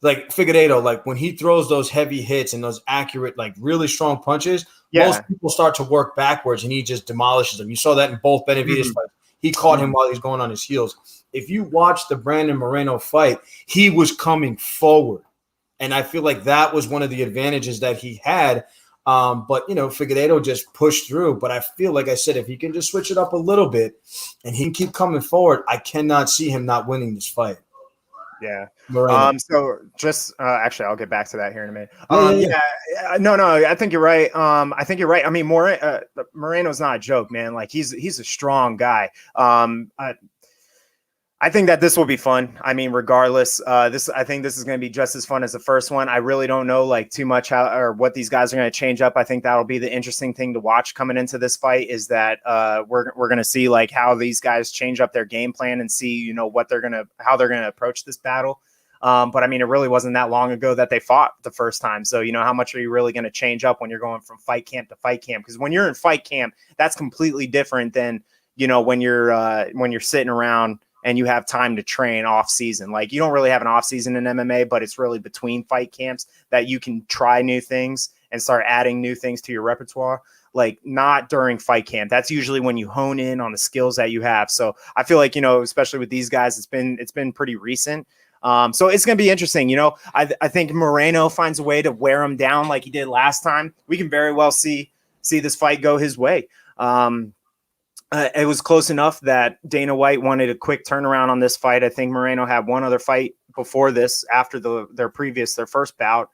Like Figueiredo, like when he throws those heavy hits and those accurate, like really strong punches, most people start to work backwards and he just demolishes them. You saw that in both Benavidez fights. He caught him while he's going on his heels. If you watch the Brandon Moreno fight, he was coming forward. And I feel like that was one of the advantages that he had. But, Figueiredo just pushed through. But I feel like I said, if he can just switch it up a little bit and he can keep coming forward, I cannot see him not winning this fight. Yeah. Moreno. So just actually, I'll get back to that here in a minute. No, I think you're right. I mean, Moreno's not a joke, man. Like he's a strong guy. I think that this will be fun. I mean, regardless, I think this is going to be just as fun as the first one. I really don't know like too much how or what these guys are going to change up. I think that'll be the interesting thing to watch coming into this fight is that we're going to see like how these guys change up their game plan and see, how they're going to approach this battle. But I mean, it really wasn't that long ago that they fought the first time. So, how much are you really going to change up when you're going from fight camp to fight camp? Because when you're in fight camp, that's completely different than, when you're sitting around and you have time to train off season. Like you don't really have an off season in MMA, but it's really between fight camps that you can try new things and start adding new things to your repertoire. Like not during fight camp. That's usually when you hone in on the skills that you have. So I feel like, especially with these guys, it's been pretty recent. So it's going to be interesting. I think Moreno finds a way to wear him down like he did last time. We can very well see this fight go his way. It was close enough that Dana White wanted a quick turnaround on this fight. I think Moreno had one other fight before this after their first bout.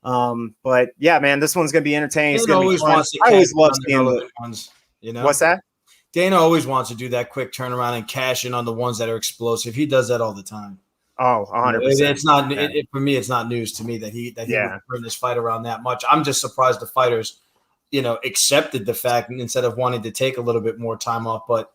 But yeah, man, this one's going to be entertaining. It's going to be fun. I always love seeing the ones, What's that? Dana always wants to do that quick turnaround and cash in on the ones that are explosive. He does that all the time. Oh, 100%. It's not for me. It's not news to me that he would turn this fight around that much. I'm just surprised the fighters, accepted the fact instead of wanting to take a little bit more time off. But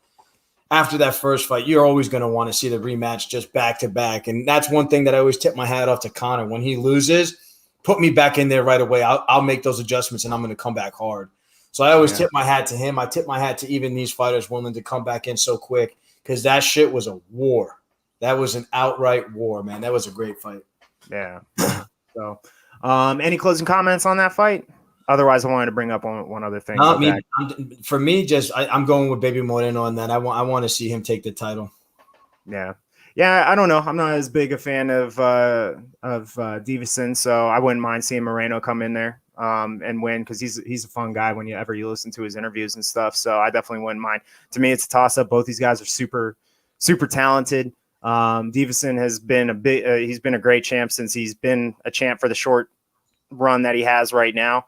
after that first fight, you're always going to want to see the rematch just back to back. And that's one thing that I always tip my hat off to Conor. When he loses, put me back in there right away. I'll make those adjustments and I'm going to come back hard. So I always tip my hat to him. I tip my hat to even these fighters willing to come back in so quick because that shit was a war. That was an outright war, man. That was a great fight. Yeah. So, any closing comments on that fight? Otherwise, I wanted to bring up one other thing. For me, I'm going with Baby Moreno on that. I want to see him take the title. Yeah. I don't know. I'm not as big a fan of Davison, so I wouldn't mind seeing Moreno come in there and win because he's a fun guy when you listen to his interviews and stuff. So I definitely wouldn't mind. To me, it's a toss up. Both these guys are super, super talented. Davison has been he's been a great champ since he's been a champ for the short run that he has right now.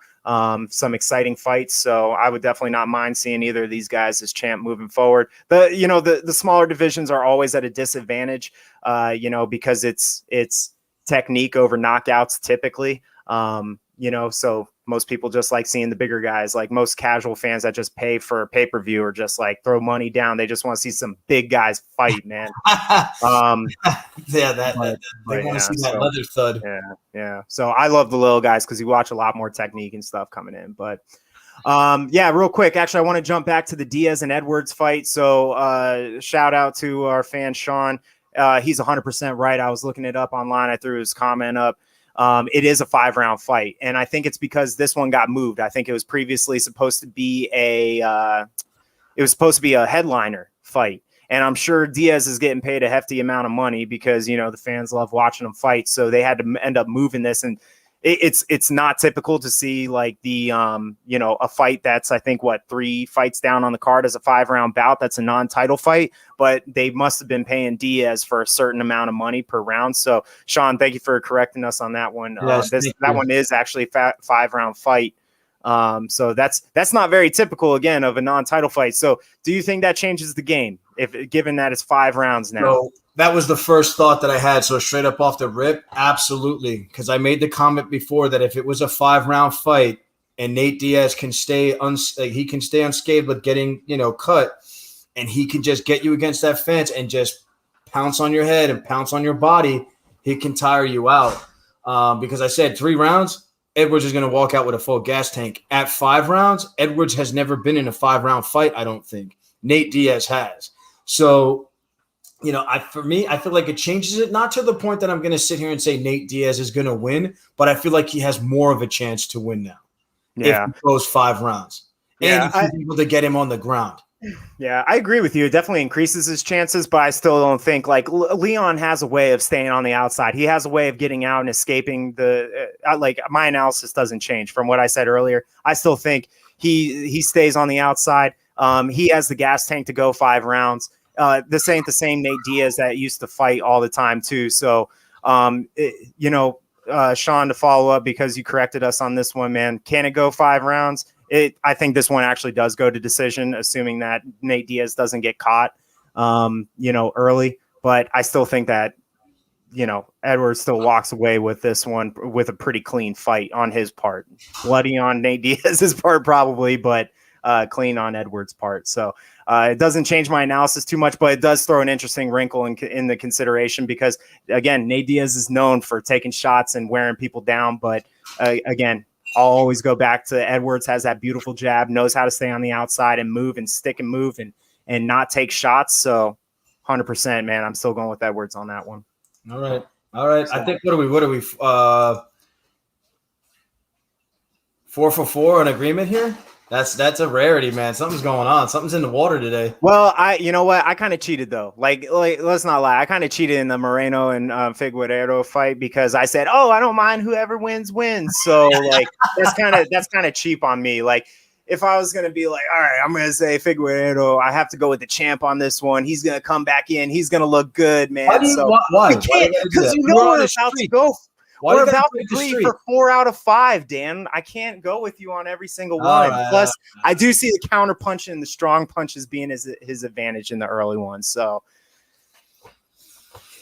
Some exciting fights. So I would definitely not mind seeing either of these guys as champ moving forward. The smaller divisions are always at a disadvantage, because it's technique over knockouts typically. So most people just like seeing the bigger guys. Like most casual fans that just pay for a pay-per-view or just like throw money down. They just want to see some big guys fight, man. Yeah, they want to see that leather thud. Yeah. So I love the little guys because you watch a lot more technique and stuff coming in. But yeah, real quick. Actually, I want to jump back to the Diaz and Edwards fight. So shout out to our fan Sean. He's 100% right. I was looking it up online. I threw his comment up. It is a 5-round fight, and I think it's because this one got moved. I think it was previously supposed to be a headliner fight, and I'm sure Diaz is getting paid a hefty amount of money because the fans love watching him fight. So they had to end up moving this, and it's not typical to see like the a fight that's I think 3 fights down on the card as a 5-round bout. That's a non-title fight, but they must have been paying Diaz for a certain amount of money per round. So Sean, thank you for correcting us on that one. Yes, that one is actually a 5-round fight. So that's not very typical again of a non-title fight. So do you think that changes the game given that it's 5 rounds now? So that was the first thought that I had. So straight up off the rip, absolutely. Because I made the comment before that if it was a 5-round fight and Nate Diaz can stay unscathed with getting, cut, and he can just get you against that fence and just pounce on your head and pounce on your body, he can tire you out. Because I said 3 rounds, Edwards is going to walk out with a full gas tank. At 5 rounds, Edwards has never been in a 5-round fight, I don't think. Nate Diaz has. So, I feel like it changes it, not to the point that I'm going to sit here and say Nate Diaz is going to win, but I feel like he has more of a chance to win now. Yeah. If he goes 5 rounds. And he's able to get him on the ground. Yeah, I agree with you. It definitely increases his chances, but I still don't think like Leon has a way of staying on the outside. He has a way of getting out and escaping my analysis doesn't change from what I said earlier. I still think he stays on the outside. He has the gas tank to go 5 rounds. This ain't the same Nate Diaz that used to fight all the time too. So, Sean, to follow up because you corrected us on this one, man, can it go 5 rounds? I think this one actually does go to decision, assuming that Nate Diaz doesn't get caught, early. But I still think that, Edwards still walks away with this one with a pretty clean fight on his part. Bloody on Nate Diaz's part probably, but clean on Edwards' part. So it doesn't change my analysis too much, but it does throw an interesting wrinkle in the consideration because, again, Nate Diaz is known for taking shots and wearing people down. But again, I'll always go back to Edwards has that beautiful jab, knows how to stay on the outside and move and stick and move and not take shots. So 100%, man, I'm still going with Edwards on that one. All right. So, I think, what are we 4 for 4 an agreement here? That's a rarity, man. Something's going on. Something's in the water today. Well, you know what? I kind of cheated though. Like, let's not lie. I kind of cheated in the Moreno and Figueiredo fight because I said, "Oh, I don't mind whoever wins." So like, that's kind of cheap on me. Like, if I was gonna be like, all right, I'm gonna say Figueiredo, I have to go with the champ on this one. He's gonna come back in. He's gonna look good, man. Why? You can't because we're about to go. We're about to agree for 4 out of 5, Dan. I can't go with you on every single one. Plus, I do see the counter punch and the strong punches being his advantage in the early ones. So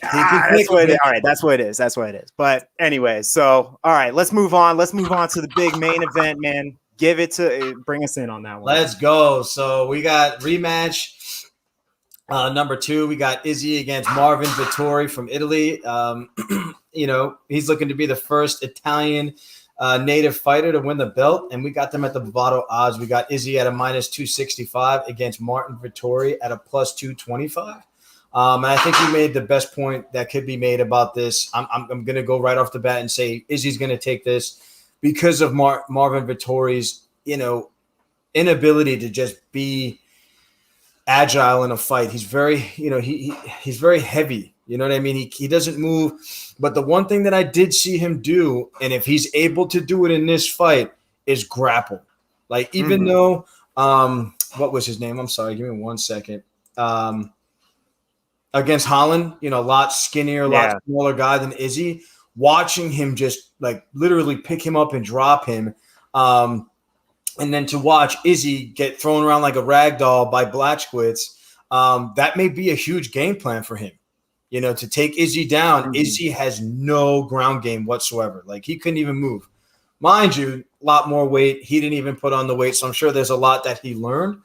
that's what it is. All right, that's what it is. But anyway, so all right, let's move on. Let's move on to the big main event, man. Bring us in on that one. Let's go. So we got rematch. Number 2, we got Izzy against Marvin Vettori from Italy. He's looking to be the first Italian native fighter to win the belt, and we got them at the Bovado odds. We got Izzy at a -265 against Martin Vettori at a +225. And I think you made the best point that could be made about this. I'm going to go right off the bat and say Izzy's going to take this because of Marvin Vettori's, inability to just be agile in a fight. He's very, he's very heavy. You know what I mean? He doesn't move. But the one thing that I did see him do, and if he's able to do it in this fight, is grapple. Like, even though, what was his name? I'm sorry. Give me 1 second. Against Holland, a lot skinnier, a lot smaller guy than Izzy. Watching him just like literally pick him up and drop him. And then to watch Izzy get thrown around like a rag doll by Blachowicz, that may be a huge game plan for him. To take Izzy down. Izzy has no ground game whatsoever. Like, he couldn't even move. Mind you, a lot more weight. He didn't even put on the weight, so I'm sure there's a lot that he learned.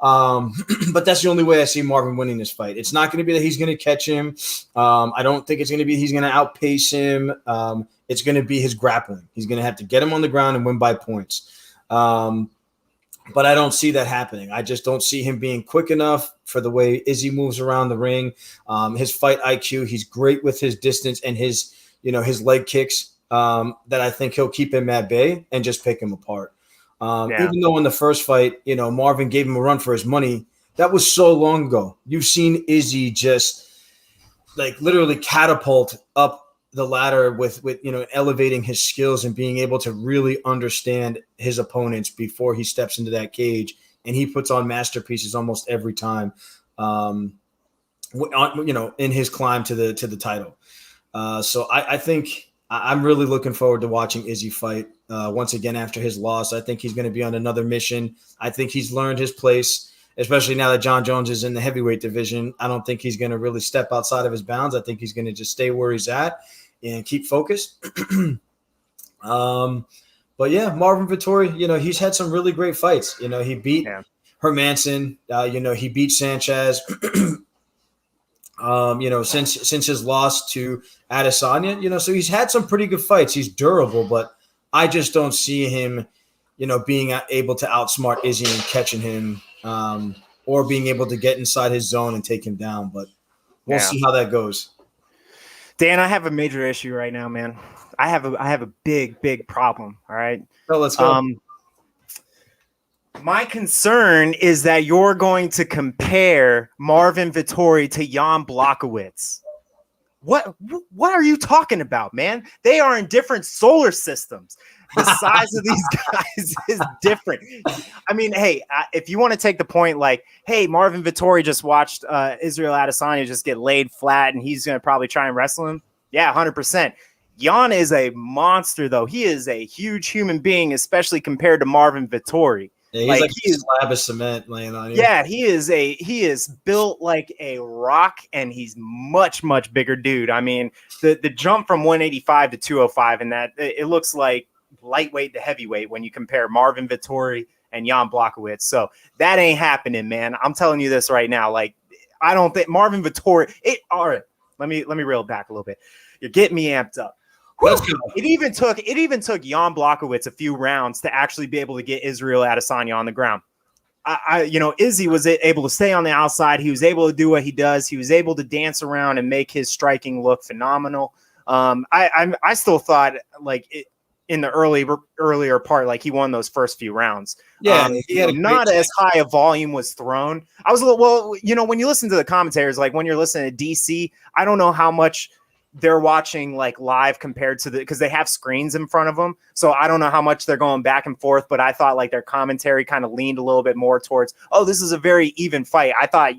But that's the only way I see Marvin winning this fight. It's not going to be that he's going to catch him. I don't think it's going to be he's going to outpace him. It's going to be his grappling. He's going to have to get him on the ground and win by points. But I don't see that happening. I just don't see him being quick enough for the way Izzy moves around the ring. His fight IQ, he's great with his distance and his leg kicks that I think he'll keep him at bay and just pick him apart. Even though in the first fight, Marvin gave him a run for his money, that was so long ago. You've seen Izzy just like literally catapult up the ladder with elevating his skills and being able to really understand his opponents before he steps into that cage, and he puts on masterpieces almost every time, in his climb to the title. So I think I'm really looking forward to watching Izzy fight once again after his loss. I think he's going to be on another mission. I think he's learned his place, especially now that John Jones is in the heavyweight division. I don't think he's going to really step outside of his bounds. I think he's going to just stay where he's at and keep focused. But yeah, Marvin Vettori, he's had some really great fights. He beat Hermanson. He beat Sanchez. Since his loss to Adesanya, so he's had some pretty good fights. He's durable, but I just don't see him, being able to outsmart Izzy and catching him, or being able to get inside his zone and take him down. But we'll see how that goes. Dan, I have a major issue right now, man. I have a big problem. All right. So let's go. My concern is that you're going to compare Marvin Vettori to Jan Blachowicz. What are you talking about, man? They are in different solar systems. The size of these guys is different. I mean, hey, if you want to take the point like, hey, Marvin Vettori just watched Israel Adesanya just get laid flat and he's going to probably try and wrestle him. Yeah, 100%. Jan is a monster, though. He is a huge human being, especially compared to Marvin Vettori. Yeah, he's like a slab of cement laying on you. Yeah, he is built like a rock, and he's much bigger dude. I mean, the jump from 185 to 205, and that it looks like lightweight to heavyweight when you compare Marvin Vettori and Jan Blachowicz. So that ain't happening, man. I'm telling you this right now. Like, I don't think Marvin Vettori. All right, let me reel back a little bit. You're getting me amped up. It even took Jan Blachowicz a few rounds to actually be able to get Israel Adesanya on the ground. Izzy was able to stay on the outside. He was able to do what he does. He was able to dance around and make his striking look phenomenal. I still thought in the earlier part, like he won those first few rounds. Yeah, not as high a volume was thrown. I was a little, when you listen to the commentators, like when you're listening to DC, I don't know how much they're watching like live compared to because they have screens in front of them. So I don't know how much they're going back and forth, but I thought like their commentary kind of leaned a little bit more towards, oh, this is a very even fight. I thought,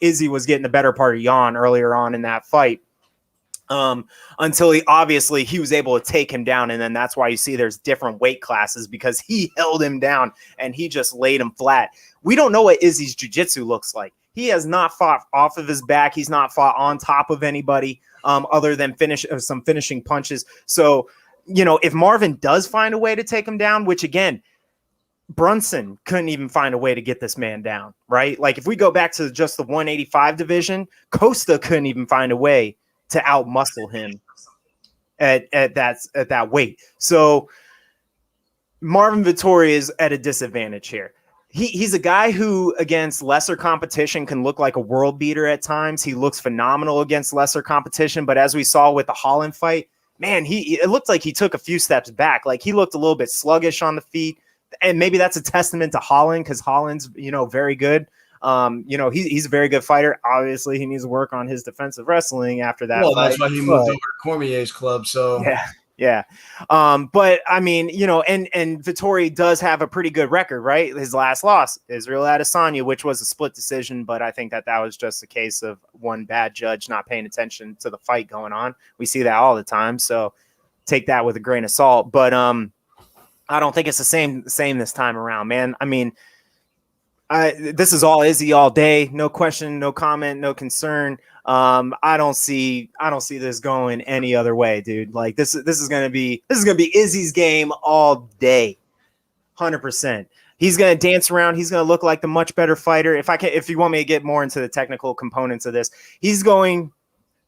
Izzy was getting the better part of Jan earlier on in that fight. Until he was able to take him down. And then that's why you see there's different weight classes because he held him down and he just laid him flat. We don't know what Izzy's jiu-jitsu looks like. He has not fought off of his back. He's not fought on top of anybody other than some finishing punches. So, if Marvin does find a way to take him down, which again, Brunson couldn't even find a way to get this man down, right? Like if we go back to just the 185 division, Costa couldn't even find a way to outmuscle him at that weight. So Marvin Vettori is at a disadvantage here. He's a guy who, against lesser competition, can look like a world beater at times. He looks phenomenal against lesser competition. But as we saw with the Holland fight, man, it looked like he took a few steps back. Like he looked a little bit sluggish on the feet. And maybe that's a testament to Holland because Holland's, very good. He's a very good fighter. Obviously, he needs to work on his defensive wrestling after that. Well, that's why he moved over to Cormier's club. So yeah. But I mean, and Vettori does have a pretty good record, right? His last loss, Israel Adesanya, which was a split decision, but I think that was just a case of one bad judge not paying attention to the fight going on. We see that all the time, so take that with a grain of salt. But I don't think it's the same this time around, man. I mean, This is all Izzy all day. No question, no comment, no concern. I don't see this going any other way, dude. Like this is gonna be Izzy's game all day, 100%. He's gonna dance around. He's gonna look like the much better fighter. If you want me to get more into the technical components of this, he's going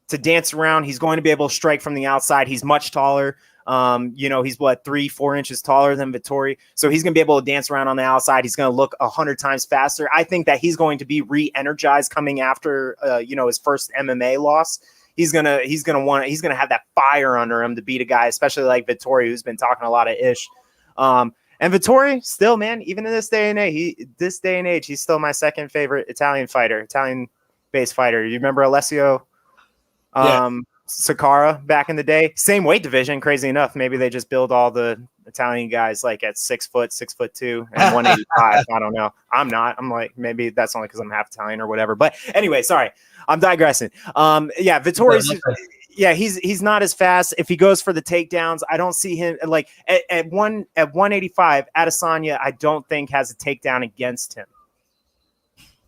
to dance around. He's going to be able to strike from the outside. He's much taller. He's 3-4 inches taller than Vettori. So he's going to be able to dance around on the outside. He's going to look 100 times faster. I think that he's going to be re-energized coming after, his first MMA loss. He's going to have that fire under him to beat a guy, especially like Vettori, who's been talking a lot of ish. And Vettori still, man, even in this day and age, he's still my second favorite Italian-based fighter. You remember Alessio? Sakara back in the day, same weight division. Crazy enough, maybe they just build all the Italian guys like at 6 foot, 6'2", and 185. I don't know. I'm not. I'm like, maybe that's only because I'm half Italian or whatever. But anyway, sorry, I'm digressing. Vettori's. Yeah, he's not as fast. If he goes for the takedowns, I don't see him like at 185. Adesanya, I don't think has a takedown against him.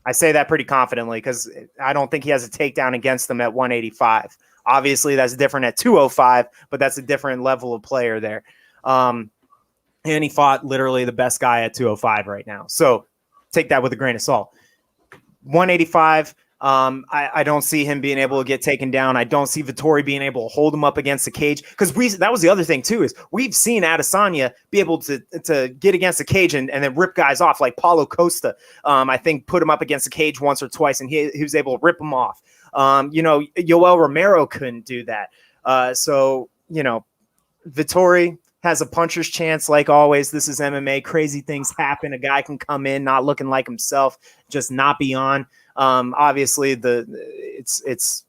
I say that pretty confidently because I don't think he has a takedown against them at 185. Obviously, that's different at 205, but that's a different level of player there. And he fought literally the best guy at 205 right now. So take that with a grain of salt. 185, I don't see him being able to get taken down. I don't see Vettori being able to hold him up against the cage because that was the other thing too is we've seen Adesanya be able to get against the cage and then rip guys off like Paulo Costa. I think put him up against the cage once or twice and he was able to rip him off. Yoel Romero couldn't do that. Vettori has a puncher's chance like always. This is MMA. Crazy things happen. A guy can come in not looking like himself, just not be on. Obviously, it's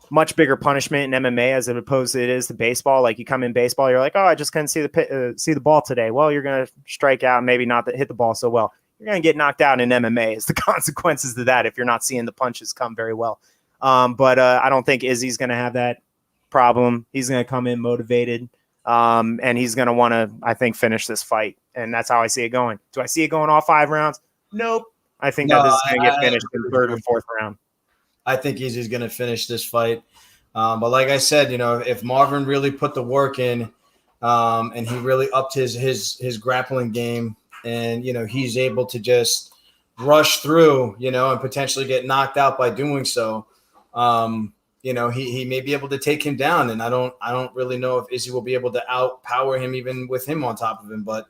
much bigger punishment in MMA as opposed to it is to baseball. Like you come in baseball, you're like, oh, I just couldn't see the ball today. Well, you're gonna strike out, maybe not hit the ball so well. You're gonna get knocked out in MMA. Is the consequences to that if you're not seeing the punches come very well. But I don't think Izzy's gonna have that problem. He's gonna come in motivated, and he's gonna want to, I think, finish this fight. And that's how I see it going. Do I see it going all 5 rounds? Nope. I think that this is going to get finished in the 3rd or 4th round. I think Izzy's going to finish this fight. But like I said, if Marvin really put the work in and he really upped his grappling game and, he's able to just rush through, and potentially get knocked out by doing so, he may be able to take him down. And I don't really know if Izzy will be able to outpower him even with him on top of him. But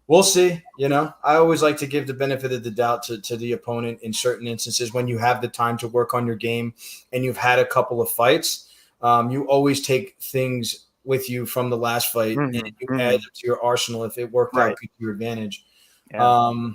we'll see. I always like to give the benefit of the doubt to the opponent in certain instances when you have the time to work on your game and you've had a couple of fights. You always take things with you from the last fight and you add it to your arsenal if it worked out to your advantage. Yeah.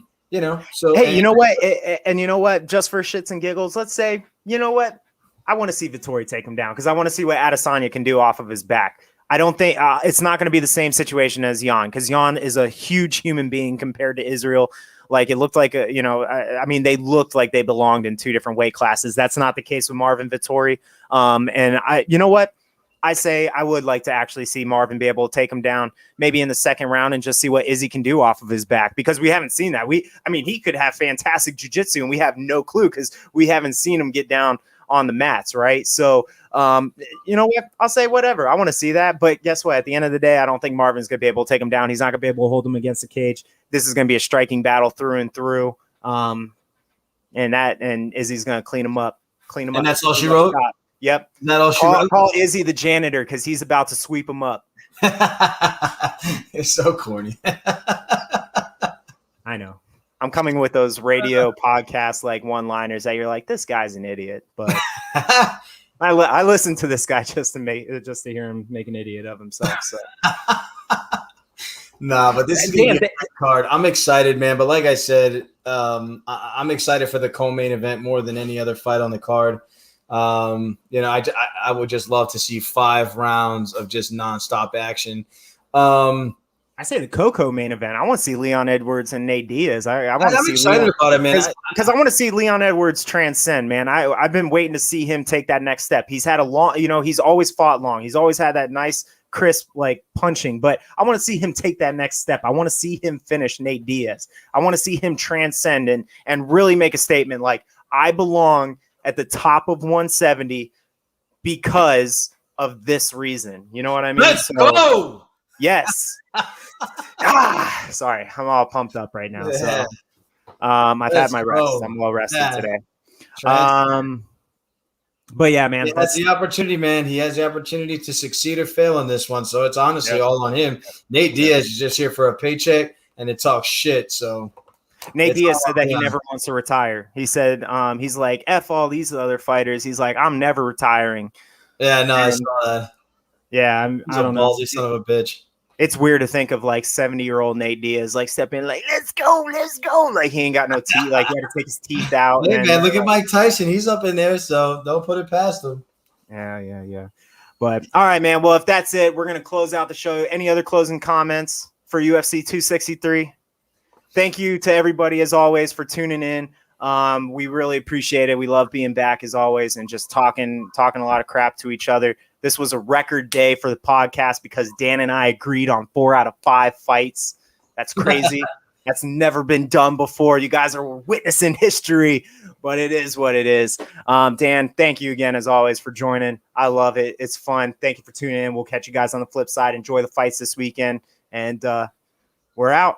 So hey, you know what? And you know what? Just for shits and giggles, let's say, you know what? I want to see Vettori take him down because I want to see what Adesanya can do off of his back. I don't think it's not going to be the same situation as Jan because Jan is a huge human being compared to Israel. Like it looked like, they looked like they belonged in 2 different weight classes. That's not the case with Marvin Vettori. You know what? I say I would like to actually see Marvin be able to take him down maybe in the 2nd round and just see what Izzy can do off of his back because we haven't seen that. He could have fantastic jiu-jitsu and we have no clue because we haven't seen him get down on the mats, right? So, you know what? I'll say whatever. I want to see that. But guess what? At the end of the day, I don't think Marvin's going to be able to take him down. He's not going to be able to hold him against the cage. This is going to be a striking battle through and through. And Izzy's going to clean him up. And that's all she wrote? Yep. Isn't that all she wrote? Call Izzy the janitor because he's about to sweep him up. It's so corny. I know. I'm coming with those radio podcasts like one-liners that you're like, this guy's an idiot. But I listen to this guy just to hear him make an idiot of himself. So. Nah, but this is a great card. I'm excited, man. But like I said, I'm excited for the co-main event more than any other fight on the card. I would just love to see 5 rounds of just nonstop action. I say the Coco main event. I want to see Leon Edwards and Nate Diaz. I'm excited about it, man. Because I want to see Leon Edwards transcend, man. I've been waiting to see him take that next step. He's had a long, he's always fought long. He's always had that nice crisp like punching, but I want to see him take that next step. I want to see him finish Nate Diaz. I want to see him transcend and really make a statement like, I belong at the top of 170 because of this reason. You know what I mean? Let's go. Yes. Sorry, I'm all pumped up right now. Yeah. So I've had my rest. I'm well rested today. But yeah, man, he has the opportunity, man. He has the opportunity to succeed or fail in this one. So it's honestly all on him. Nate Diaz is just here for a paycheck and to talk shit. So Nate Diaz said that he never wants to retire. He said he's like, F all these other fighters. He's like, I'm never retiring. Yeah, no, I saw that. Yeah, I don't know. Ballsy son of a bitch. It's weird to think of like 70-year-old Nate Diaz like stepping like, let's go. Like he ain't got no teeth. Like he had to take his teeth out. Hey, man, look at Mike Tyson. He's up in there, so don't put it past him. Yeah. But all right, man. Well, if that's it, we're gonna close out the show. Any other closing comments for UFC 263? Thank you to everybody as always for tuning in. We really appreciate it. We love being back as always and just talking a lot of crap to each other. This was a record day for the podcast because Dan and I agreed on 4 out of 5 fights. That's crazy. That's never been done before. You guys are witnessing history, but it is what it is. Dan, thank you again, as always, for joining. I love it. It's fun. Thank you for tuning in. We'll catch you guys on the flip side. Enjoy the fights this weekend, and we're out.